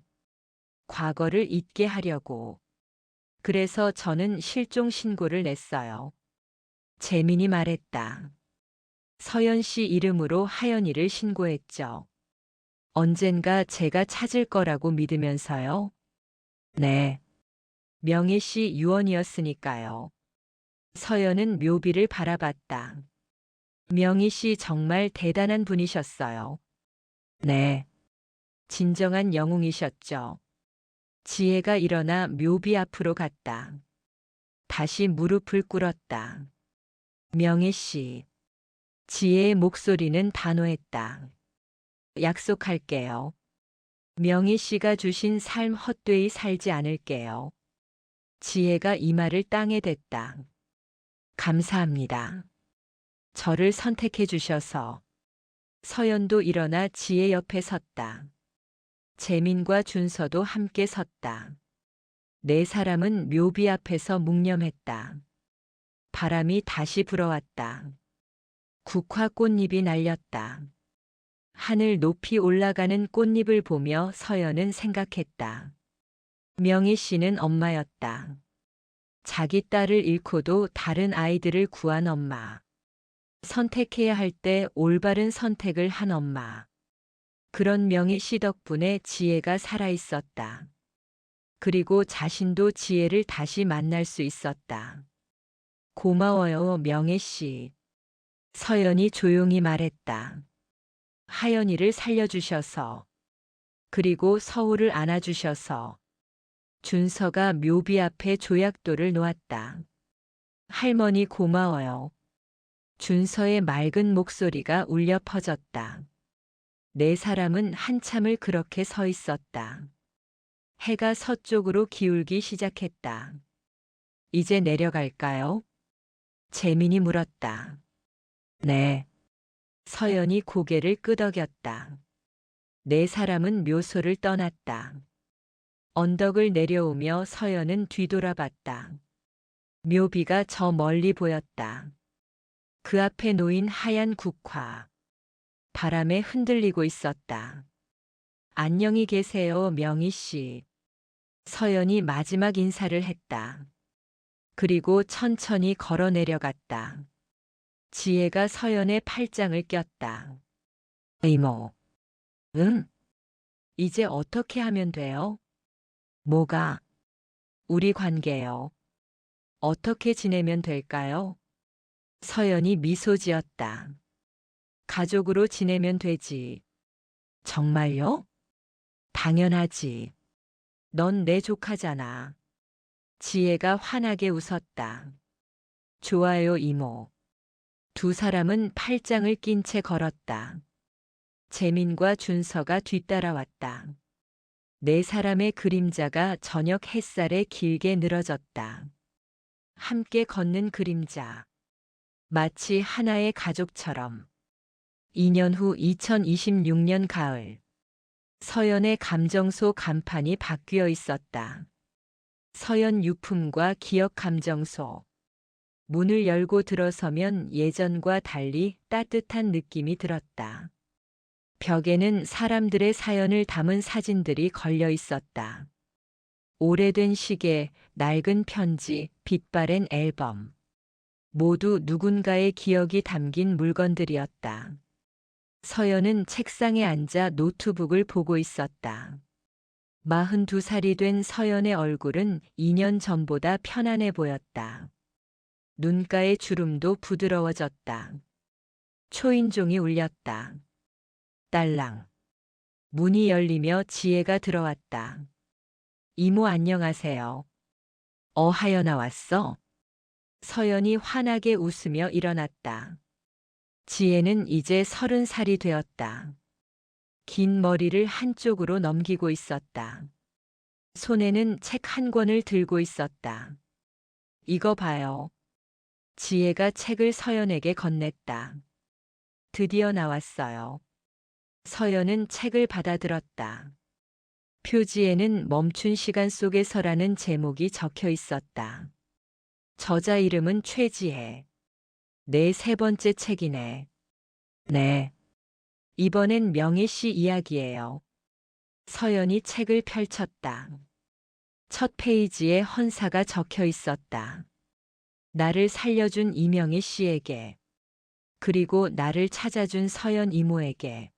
과거를 잊게 하려고. 그래서 저는 실종 신고를 냈어요. 재민이 말했다. 서연 씨 이름으로 하연이를 신고했죠. 언젠가 제가 찾을 거라고 믿으면서요. 네. 명희 씨 유언이었으니까요. 서연은 묘비를 바라봤다. 명희 씨 정말 대단한 분이셨어요. 네. 진정한 영웅이셨죠. 지혜가 일어나 묘비 앞으로 갔다. 다시 무릎을 꿇었다. 명희 씨. 지혜의 목소리는 단호했다. 약속할게요. 명희 씨가 주신 삶 헛되이 살지 않을게요. 지혜가 이 말을 땅에 댔다. 감사합니다. 저를 선택해 주셔서. 서연도 일어나 지혜 옆에 섰다. 재민과 준서도 함께 섰다. 네 사람은 묘비 앞에서 묵념했다. 바람이 다시 불어왔다. 국화 꽃잎이 날렸다. 하늘 높이 올라가는 꽃잎을 보며 서연은 생각했다. 명희 씨는 엄마였다. 자기 딸을 잃고도 다른 아이들을 구한 엄마. 선택해야 할 때 올바른 선택을 한 엄마. 그런 명희 씨 덕분에 지혜가 살아있었다. 그리고 자신도 지혜를 다시 만날 수 있었다. 고마워요, 명희 씨. 서연이 조용히 말했다. 하연이를 살려주셔서. 그리고 서울을 안아주셔서. 준서가 묘비 앞에 조약돌을 놓았다. 할머니 고마워요. 준서의 맑은 목소리가 울려 퍼졌다. 네 사람은 한참을 그렇게 서 있었다. 해가 서쪽으로 기울기 시작했다. 이제 내려갈까요? 재민이 물었다. 네. 서연이 고개를 끄덕였다. 네 사람은 묘소를 떠났다. 언덕을 내려오며 서연은 뒤돌아봤다. 묘비가 저 멀리 보였다. 그 앞에 놓인 하얀 국화. 바람에 흔들리고 있었다. 안녕히 계세요, 명희 씨. 서연이 마지막 인사를 했다. 그리고 천천히 걸어 내려갔다. 지혜가 서연의 팔짱을 꼈다. 이모. 응? 이제 어떻게 하면 돼요? 뭐가? 우리 관계요. 어떻게 지내면 될까요? 서연이 미소 지었다. 가족으로 지내면 되지. 정말요? 당연하지. 넌 내 조카잖아. 지혜가 환하게 웃었다. 좋아요, 이모. 두 사람은 팔짱을 낀 채 걸었다. 재민과 준서가 뒤따라왔다. 네 사람의 그림자가 저녁 햇살에 길게 늘어졌다. 함께 걷는 그림자. 마치 하나의 가족처럼. 2년 후 2026년 가을. 서연의 감정소 간판이 바뀌어 있었다. 서연 유품과 기억 감정소. 문을 열고 들어서면 예전과 달리 따뜻한 느낌이 들었다. 벽에는 사람들의 사연을 담은 사진들이 걸려 있었다. 오래된 시계, 낡은 편지, 빛바랜 앨범. 모두 누군가의 기억이 담긴 물건들이었다. 서연은 책상에 앉아 노트북을 보고 있었다. 42살이 된 서연의 얼굴은 2년 전보다 편안해 보였다. 눈가의 주름도 부드러워졌다. 초인종이 울렸다. 딸랑. 문이 열리며 지혜가 들어왔다. 이모 안녕하세요. 하연아 왔어? 서연이 환하게 웃으며 일어났다. 지혜는 이제 30살이 되었다. 긴 머리를 한쪽으로 넘기고 있었다. 손에는 책 한 권을 들고 있었다. 이거 봐요. 지혜가 책을 서연에게 건넸다. 드디어 나왔어요. 서연은 책을 받아들었다. 표지에는 멈춘 시간 속에서라는 제목이 적혀 있었다. 저자 이름은 최지혜. 내 세 번째 책이네. 네. 이번엔 명희 씨 이야기예요. 서연이 책을 펼쳤다. 첫 페이지에 헌사가 적혀 있었다. 나를 살려준 이명희 씨에게, 그리고 나를 찾아준 서연 이모에게.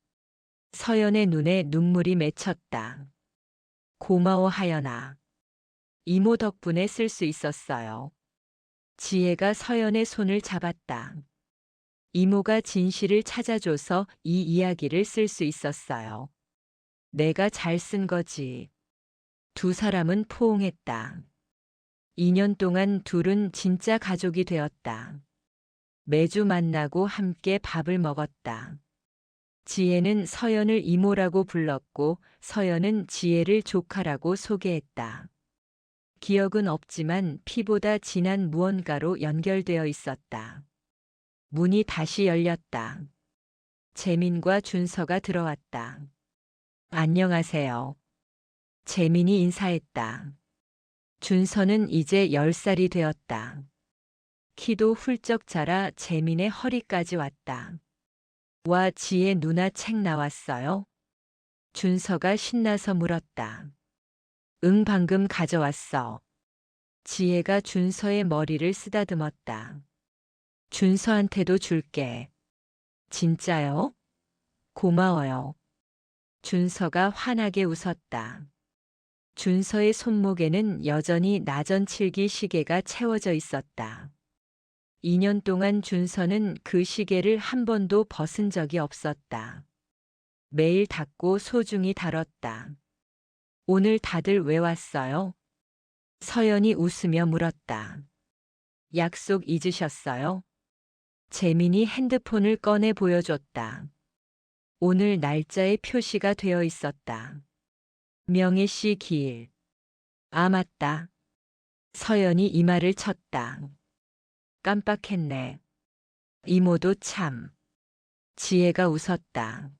서연의 눈에 눈물이 맺혔다. 고마워 하연아. 이모 덕분에 쓸 수 있었어요. 지혜가 서연의 손을 잡았다. 이모가 진실을 찾아줘서 이 이야기를 쓸 수 있었어요. 내가 잘 쓴 거지. 두 사람은 포옹했다. 2년 동안 둘은 진짜 가족이 되었다. 매주 만나고 함께 밥을 먹었다. 지혜는 서연을 이모라고 불렀고 서연은 지혜를 조카라고 소개했다. 기억은 없지만 피보다 진한 무언가로 연결되어 있었다. 문이 다시 열렸다. 재민과 준서가 들어왔다. 안녕하세요. 재민이 인사했다. 준서는 이제 10살이 되었다. 키도 훌쩍 자라 재민의 허리까지 왔다. 와, 지혜 누나 책 나왔어요? 준서가 신나서 물었다. 응, 방금 가져왔어. 지혜가 준서의 머리를 쓰다듬었다. 준서한테도 줄게. 진짜요? 고마워요. 준서가 환하게 웃었다. 준서의 손목에는 여전히 나전칠기 시계가 채워져 있었다. 2년 동안 준서는 그 시계를 한 번도 벗은 적이 없었다. 매일 닦고 소중히 다뤘다. 오늘 다들 왜 왔어요? 서연이 웃으며 물었다. 약속 잊으셨어요? 재민이 핸드폰을 꺼내 보여줬다. 오늘 날짜에 표시가 되어 있었다. 명희 씨 기일. 아, 맞다. 서연이 이마를 쳤다. 깜빡했네. 이모도 참. 지혜가 웃었다.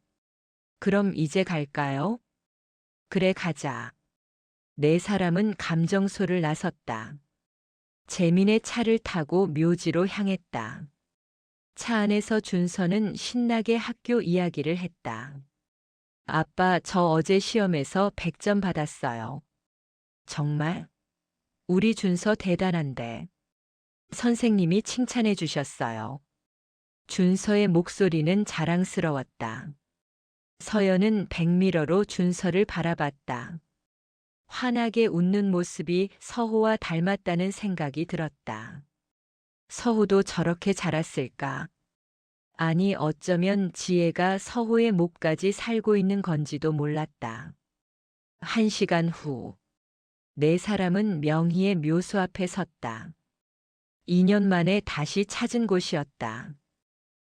그럼 이제 갈까요? 그래, 가자. 네 사람은 감정소를 나섰다. 재민의 차를 타고 묘지로 향했다. 차 안에서 준서는 신나게 학교 이야기를 했다. 아빠, 저 어제 시험에서 100점 받았어요. 정말? 우리 준서 대단한데. 선생님이 칭찬해 주셨어요. 준서의 목소리는 자랑스러웠다. 서연은 백미러로 준서를 바라봤다. 환하게 웃는 모습이 서호와 닮았다는 생각이 들었다. 서호도 저렇게 자랐을까? 아니, 어쩌면 지혜가 서호의 목까지 살고 있는 건지도 몰랐다. 1시간 후, 네 사람은 명희의 묘소 앞에 섰다. 2년 만에 다시 찾은 곳이었다.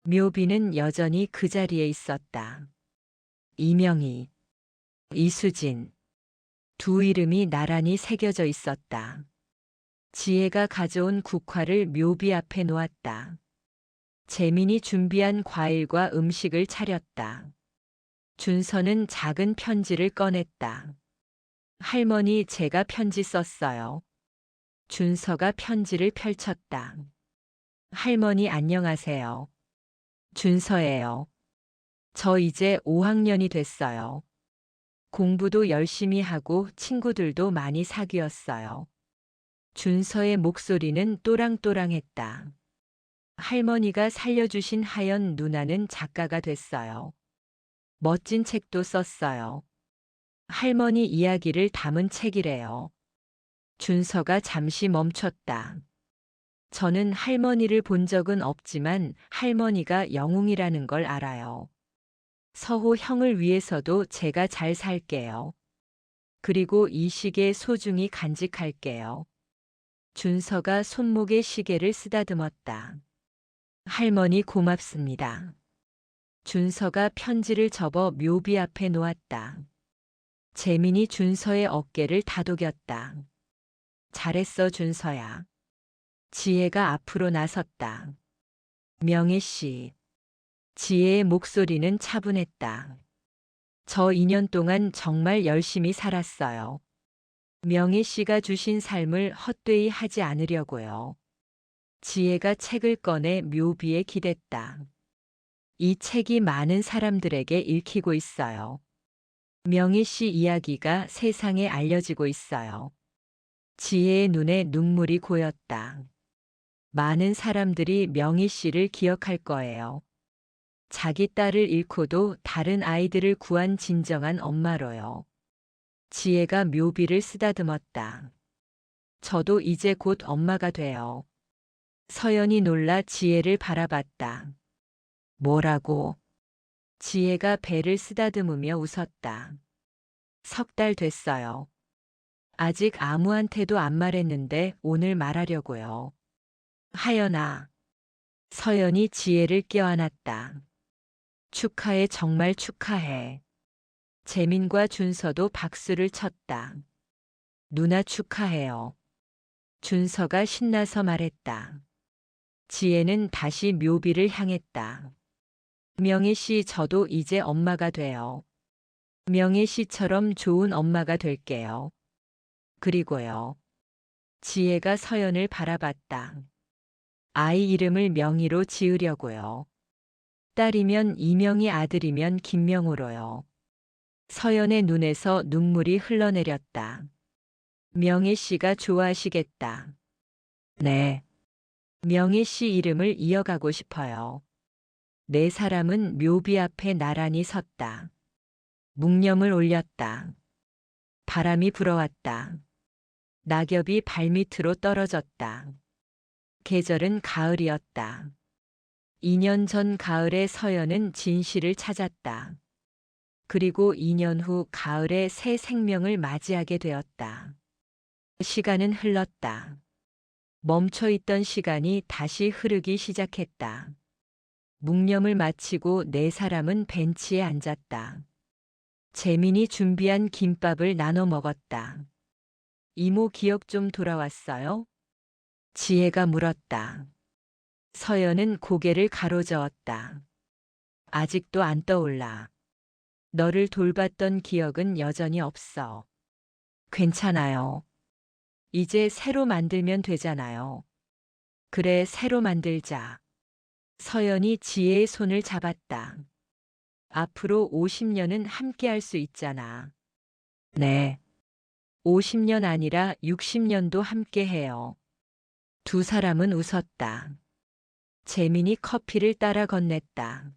묘비는 여전히 그 자리에 있었다. 이명희, 이수진, 두 이름이 나란히 새겨져 있었다. 지혜가 가져온 국화를 묘비 앞에 놓았다. 재민이 준비한 과일과 음식을 차렸다. 준서는 작은 편지를 꺼냈다. 할머니, 제가 편지 썼어요. 준서가 편지를 펼쳤다. 할머니 안녕하세요. 준서예요. 저 이제 5학년이 됐어요. 공부도 열심히 하고 친구들도 많이 사귀었어요. 준서의 목소리는 또랑또랑했다. 할머니가 살려주신 하연 누나는 작가가 됐어요. 멋진 책도 썼어요. 할머니 이야기를 담은 책이래요. 준서가 잠시 멈췄다. 저는 할머니를 본 적은 없지만 할머니가 영웅이라는 걸 알아요. 서호 형을 위해서도 제가 잘 살게요. 그리고 이 시계 소중히 간직할게요. 준서가 손목에 시계를 쓰다듬었다. 할머니 고맙습니다. 준서가 편지를 접어 묘비 앞에 놓았다. 재민이 준서의 어깨를 다독였다. 잘했어, 준서야. 지혜가 앞으로 나섰다. 명혜 씨. 지혜의 목소리는 차분했다. 저 2년 동안 정말 열심히 살았어요. 명혜 씨가 주신 삶을 헛되이 하지 않으려고요. 지혜가 책을 꺼내 묘비에 기댔다. 이 책이 많은 사람들에게 읽히고 있어요. 명희 씨 이야기가 세상에 알려지고 있어요. 지혜의 눈에 눈물이 고였다. 많은 사람들이 명희 씨를 기억할 거예요. 자기 딸을 잃고도 다른 아이들을 구한 진정한 엄마로요. 지혜가 묘비를 쓰다듬었다. 저도 이제 곧 엄마가 돼요. 서연이 놀라 지혜를 바라봤다. 뭐라고? 지혜가 배를 쓰다듬으며 웃었다. 3달 됐어요. 아직 아무한테도 안 말했는데 오늘 말하려고요. 하연아. 서연이 지혜를 껴안았다. 축하해, 정말 축하해. 재민과 준서도 박수를 쳤다. 누나 축하해요. 준서가 신나서 말했다. 지혜는 다시 묘비를 향했다. 명희 씨, 저도 이제 엄마가 돼요. 명희 씨처럼 좋은 엄마가 될게요. 그리고요. 지혜가 서연을 바라봤다. 아이 이름을 명희로 지으려고요. 딸이면 이명희, 아들이면 김명호로요. 서연의 눈에서 눈물이 흘러내렸다. 명희 씨가 좋아하시겠다. 네. 명희 씨 이름을 이어가고 싶어요. 네 사람은 묘비 앞에 나란히 섰다. 묵념을 올렸다. 바람이 불어왔다. 낙엽이 발밑으로 떨어졌다. 계절은 가을이었다. 2년 전 가을에 서연은 진실을 찾았다. 그리고 2년 후 가을에 새 생명을 맞이하게 되었다. 시간은 흘렀다. 멈춰있던 시간이 다시 흐르기 시작했다. 묵념을 마치고 네 사람은 벤치에 앉았다. 재민이 준비한 김밥을 나눠 먹었다. 이모 기억 좀 돌아왔어요? 지혜가 물었다. 서연은 고개를 가로저었다. 아직도 안 떠올라. 너를 돌봤던 기억은 여전히 없어. 괜찮아요. 이제 새로 만들면 되잖아요. 그래, 새로 만들자. 서연이 지혜의 손을 잡았다. 앞으로 50년은 함께 할 수 있잖아. 네. 50년 아니라 60년도 함께 해요. 두 사람은 웃었다. 재민이 커피를 따라 건넸다.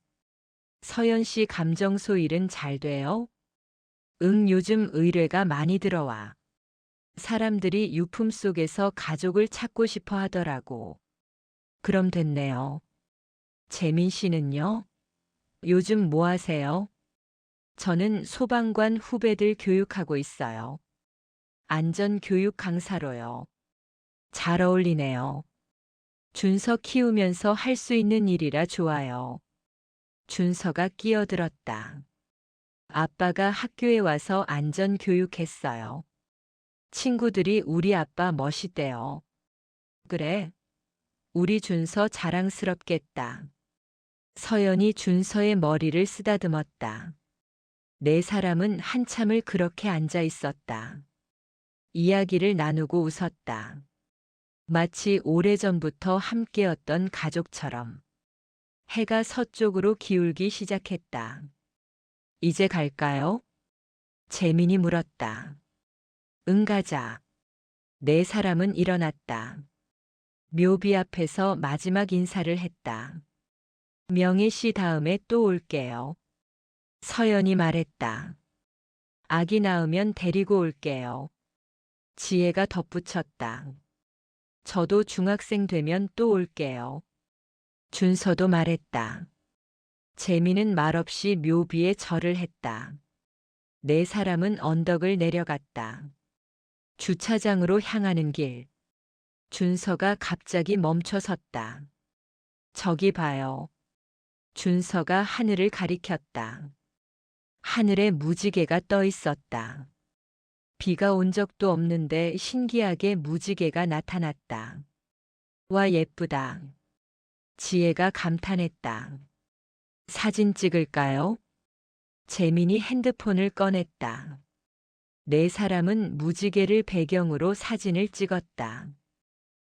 서연 씨 감정 소일은 잘 돼요? 응, 요즘 의뢰가 많이 들어와. 사람들이 유품 속에서 가족을 찾고 싶어 하더라고. 그럼 됐네요. 재민 씨는요? 요즘 뭐 하세요? 저는 소방관 후배들 교육하고 있어요. 안전교육 강사로요. 잘 어울리네요. 준서 키우면서 할 수 있는 일이라 좋아요. 준서가 끼어들었다. 아빠가 학교에 와서 안전교육했어요. 친구들이 우리 아빠 멋있대요. 그래. 우리 준서 자랑스럽겠다. 서연이 준서의 머리를 쓰다듬었다. 네 사람은 한참을 그렇게 앉아 있었다. 이야기를 나누고 웃었다. 마치 오래전부터 함께였던 가족처럼. 해가 서쪽으로 기울기 시작했다. 이제 갈까요? 재민이 물었다. 응, 가자. 네 사람은 일어났다. 묘비 앞에서 마지막 인사를 했다. 명희 씨 다음에 또 올게요. 서연이 말했다. 아기 낳으면 데리고 올게요. 지혜가 덧붙였다. 저도 중학생 되면 또 올게요. 준서도 말했다. 재민은 말없이 묘비에 절을 했다. 네 사람은 언덕을 내려갔다. 주차장으로 향하는 길. 준서가 갑자기 멈춰 섰다. 저기 봐요. 준서가 하늘을 가리켰다. 하늘에 무지개가 떠 있었다. 비가 온 적도 없는데 신기하게 무지개가 나타났다. 와, 예쁘다. 지혜가 감탄했다. 사진 찍을까요? 재민이 핸드폰을 꺼냈다. 네 사람은 무지개를 배경으로 사진을 찍었다.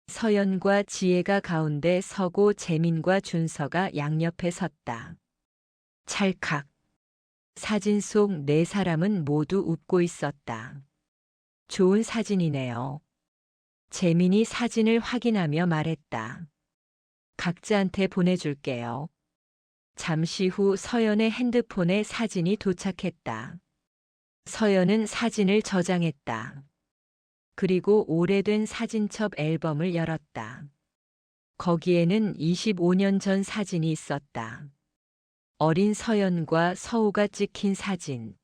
서연과 지혜가 가운데 서고 재민과 준서가 양옆에 섰다. 찰칵. 사진 속 네 사람은 모두 웃고 있었다. 좋은 사진이네요. 재민이 사진을 확인하며 말했다. 각자한테 보내줄게요. 잠시 후 서연의 핸드폰에 사진이 도착했다. 서연은 사진을 저장했다. 그리고 오래된 사진첩 앨범을 열었다. 거기에는 25년 전 사진이 있었다. 어린 서연과 서우가 찍힌 사진.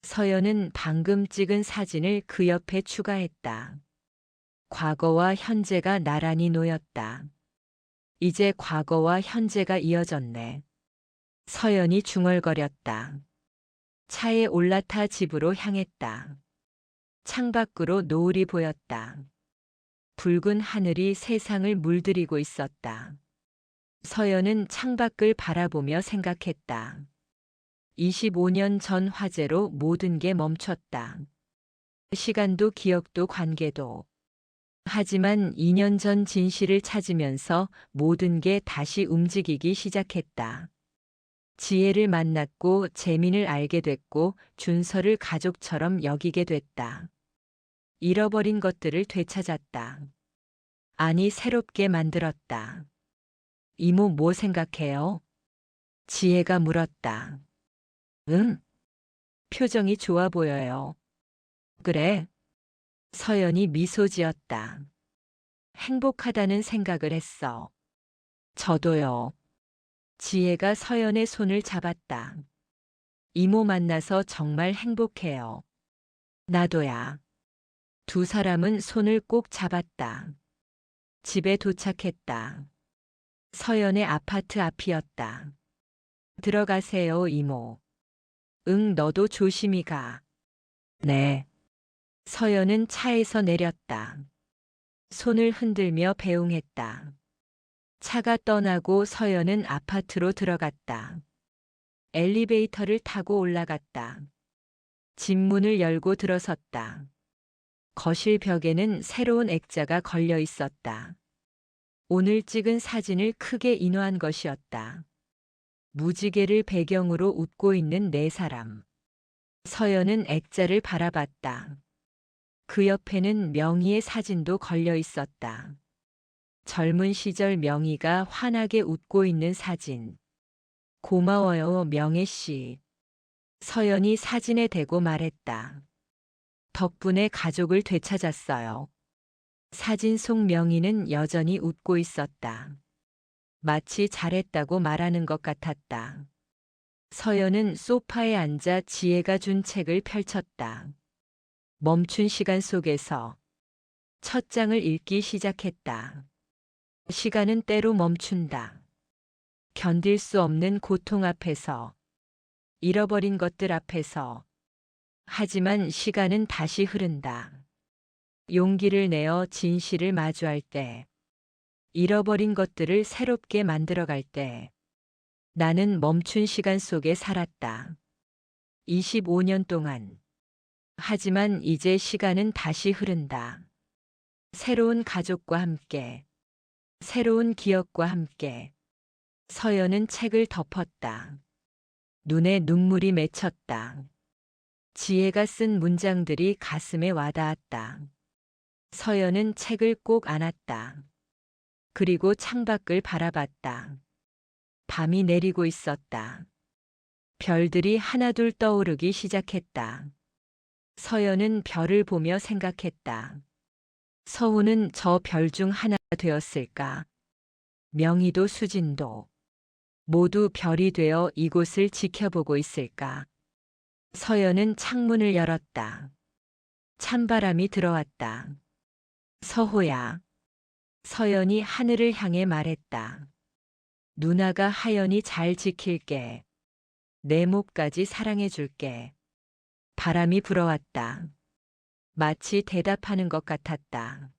서연은 방금 찍은 사진을 그 옆에 추가했다. 과거와 현재가 나란히 놓였다. 이제 과거와 현재가 이어졌네. 서연이 중얼거렸다. 차에 올라타 집으로 향했다. 창밖으로 노을이 보였다. 붉은 하늘이 세상을 물들이고 있었다. 서연은 창밖을 바라보며 생각했다. 25년 전 화재로 모든 게 멈췄다. 시간도 기억도 관계도. 하지만 2년 전 진실을 찾으면서 모든 게 다시 움직이기 시작했다. 지혜를 만났고 재민을 알게 됐고 준서를 가족처럼 여기게 됐다. 잃어버린 것들을 되찾았다. 아니, 새롭게 만들었다. 이모, 뭐 생각해요? 지혜가 물었다. 응? 표정이 좋아 보여요. 그래? 서연이 미소 지었다. 행복하다는 생각을 했어. 저도요. 지혜가 서연의 손을 잡았다. 이모 만나서 정말 행복해요. 나도야. 두 사람은 손을 꼭 잡았다. 집에 도착했다. 서연의 아파트 앞이었다. 들어가세요, 이모. 응, 너도 조심히 가. 네. 서연은 차에서 내렸다. 손을 흔들며 배웅했다. 차가 떠나고 서연은 아파트로 들어갔다. 엘리베이터를 타고 올라갔다. 집 문을 열고 들어섰다. 거실 벽에는 새로운 액자가 걸려 있었다. 오늘 찍은 사진을 크게 인화한 것이었다. 무지개를 배경으로 웃고 있는 네 사람. 서연은 액자를 바라봤다. 그 옆에는 명희의 사진도 걸려 있었다. 젊은 시절 명희가 환하게 웃고 있는 사진. 고마워요, 명혜 씨. 서연이 사진에 대고 말했다. 덕분에 가족을 되찾았어요. 사진 속 명희는 여전히 웃고 있었다. 마치 잘했다고 말하는 것 같았다. 서연은 소파에 앉아 지혜가 준 책을 펼쳤다. 멈춘 시간 속에서 첫 장을 읽기 시작했다. 시간은 때로 멈춘다. 견딜 수 없는 고통 앞에서, 잃어버린 것들 앞에서. 하지만 시간은 다시 흐른다. 용기를 내어 진실을 마주할 때, 잃어버린 것들을 새롭게 만들어갈 때, 나는 멈춘 시간 속에 살았다. 25년 동안. 하지만 이제 시간은 다시 흐른다. 새로운 가족과 함께, 새로운 기억과 함께. 서연은 책을 덮었다. 눈에 눈물이 맺혔다. 지혜가 쓴 문장들이 가슴에 와닿았다. 서연은 책을 꼭 안았다. 그리고 창밖을 바라봤다. 밤이 내리고 있었다. 별들이 하나둘 떠오르기 시작했다. 서연은 별을 보며 생각했다. 서우는 저 별 중 하나가 되었을까? 명희도 수진도. 모두 별이 되어 이곳을 지켜보고 있을까? 서연은 창문을 열었다. 찬바람이 들어왔다. 서호야. 서연이 하늘을 향해 말했다. 누나가 하연이 잘 지킬게. 내 몫까지 사랑해줄게. 바람이 불어왔다. 마치 대답하는 것 같았다.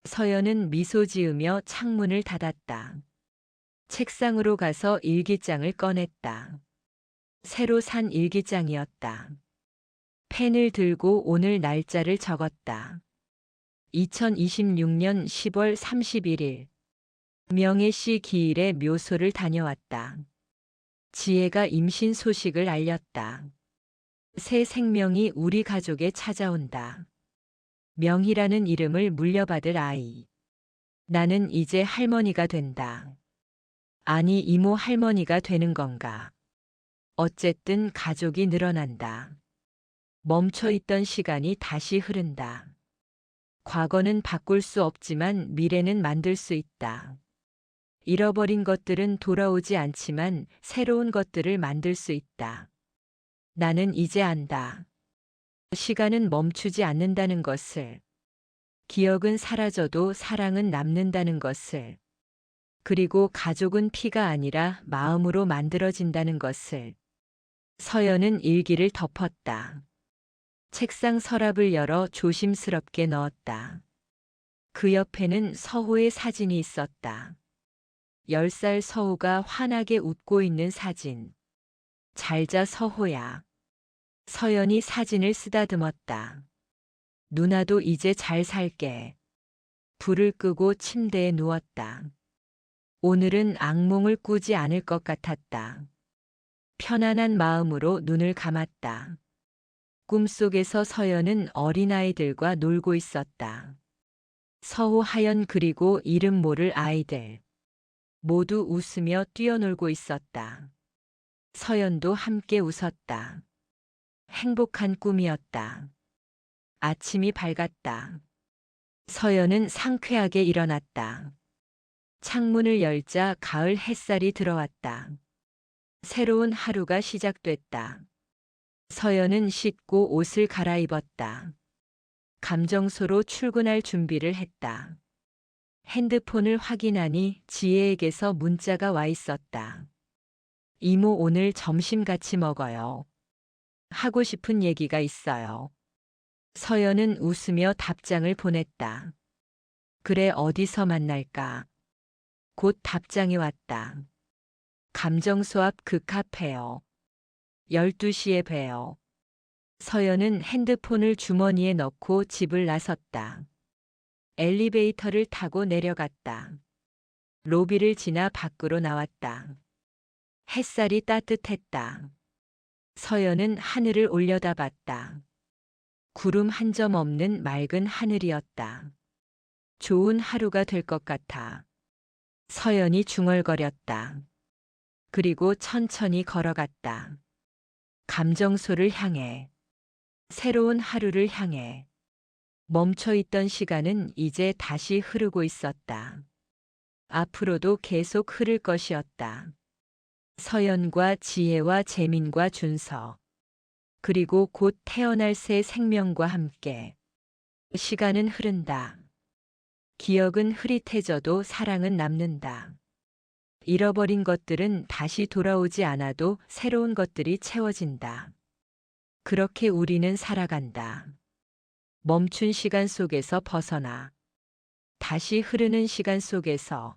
서연은 미소 지으며 창문을 닫았다. 책상으로 가서 일기장을 꺼냈다. 새로 산 일기장이었다. 펜을 들고 오늘 날짜를 적었다. 2026년 10월 31일. 명예씨 기일에 묘소를 다녀왔다. 지혜가 임신 소식을 알렸다. 새 생명이 우리 가족에 찾아온다. 명희라는 이름을 물려받을 아이. 나는 이제 할머니가 된다. 아니, 이모 할머니가 되는 건가? 어쨌든 가족이 늘어난다. 멈춰있던 시간이 다시 흐른다. 과거는 바꿀 수 없지만 미래는 만들 수 있다. 잃어버린 것들은 돌아오지 않지만 새로운 것들을 만들 수 있다. 나는 이제 안다. 시간은 멈추지 않는다는 것을. 기억은 사라져도 사랑은 남는다는 것을. 그리고 가족은 피가 아니라 마음으로 만들어진다는 것을. 서연은 일기를 덮었다. 책상 서랍을 열어 조심스럽게 넣었다. 그 옆에는 서호의 사진이 있었다. 10살 서호가 환하게 웃고 있는 사진. 잘자 서호야. 서연이 사진을 쓰다듬었다. 누나도 이제 잘 살게. 불을 끄고 침대에 누웠다. 오늘은 악몽을 꾸지 않을 것 같았다. 편안한 마음으로 눈을 감았다. 꿈속에서 서연은 어린아이들과 놀고 있었다. 서호, 하연 그리고 이름 모를 아이들. 모두 웃으며 뛰어놀고 있었다. 서연도 함께 웃었다. 행복한 꿈이었다. 아침이 밝았다. 서연은 상쾌하게 일어났다. 창문을 열자 가을 햇살이 들어왔다. 새로운 하루가 시작됐다. 서연은 씻고 옷을 갈아입었다. 감정소로 출근할 준비를 했다. 핸드폰을 확인하니 지혜에게서 문자가 와 있었다. 이모, 오늘 점심 같이 먹어요. 하고 싶은 얘기가 있어요. 서연은 웃으며 답장을 보냈다. 그래, 어디서 만날까? 곧 답장이 왔다. 감정소 앞 그 카페요. 12시에 봬요. 서연은 핸드폰을 주머니에 넣고 집을 나섰다. 엘리베이터를 타고 내려갔다. 로비를 지나 밖으로 나왔다. 햇살이 따뜻했다. 서연은 하늘을 올려다봤다. 구름 한 점 없는 맑은 하늘이었다. 좋은 하루가 될 것 같아. 서연이 중얼거렸다. 그리고 천천히 걸어갔다. 감정소를 향해. 새로운 하루를 향해. 멈춰있던 시간은 이제 다시 흐르고 있었다. 앞으로도 계속 흐를 것이었다. 서연과 지혜와 재민과 준서. 그리고 곧 태어날 새 생명과 함께. 시간은 흐른다. 기억은 흐릿해져도 사랑은 남는다. 잃어버린 것들은 다시 돌아오지 않아도 새로운 것들이 채워진다. 그렇게 우리는 살아간다. 멈춘 시간 속에서 벗어나. 다시 흐르는 시간 속에서.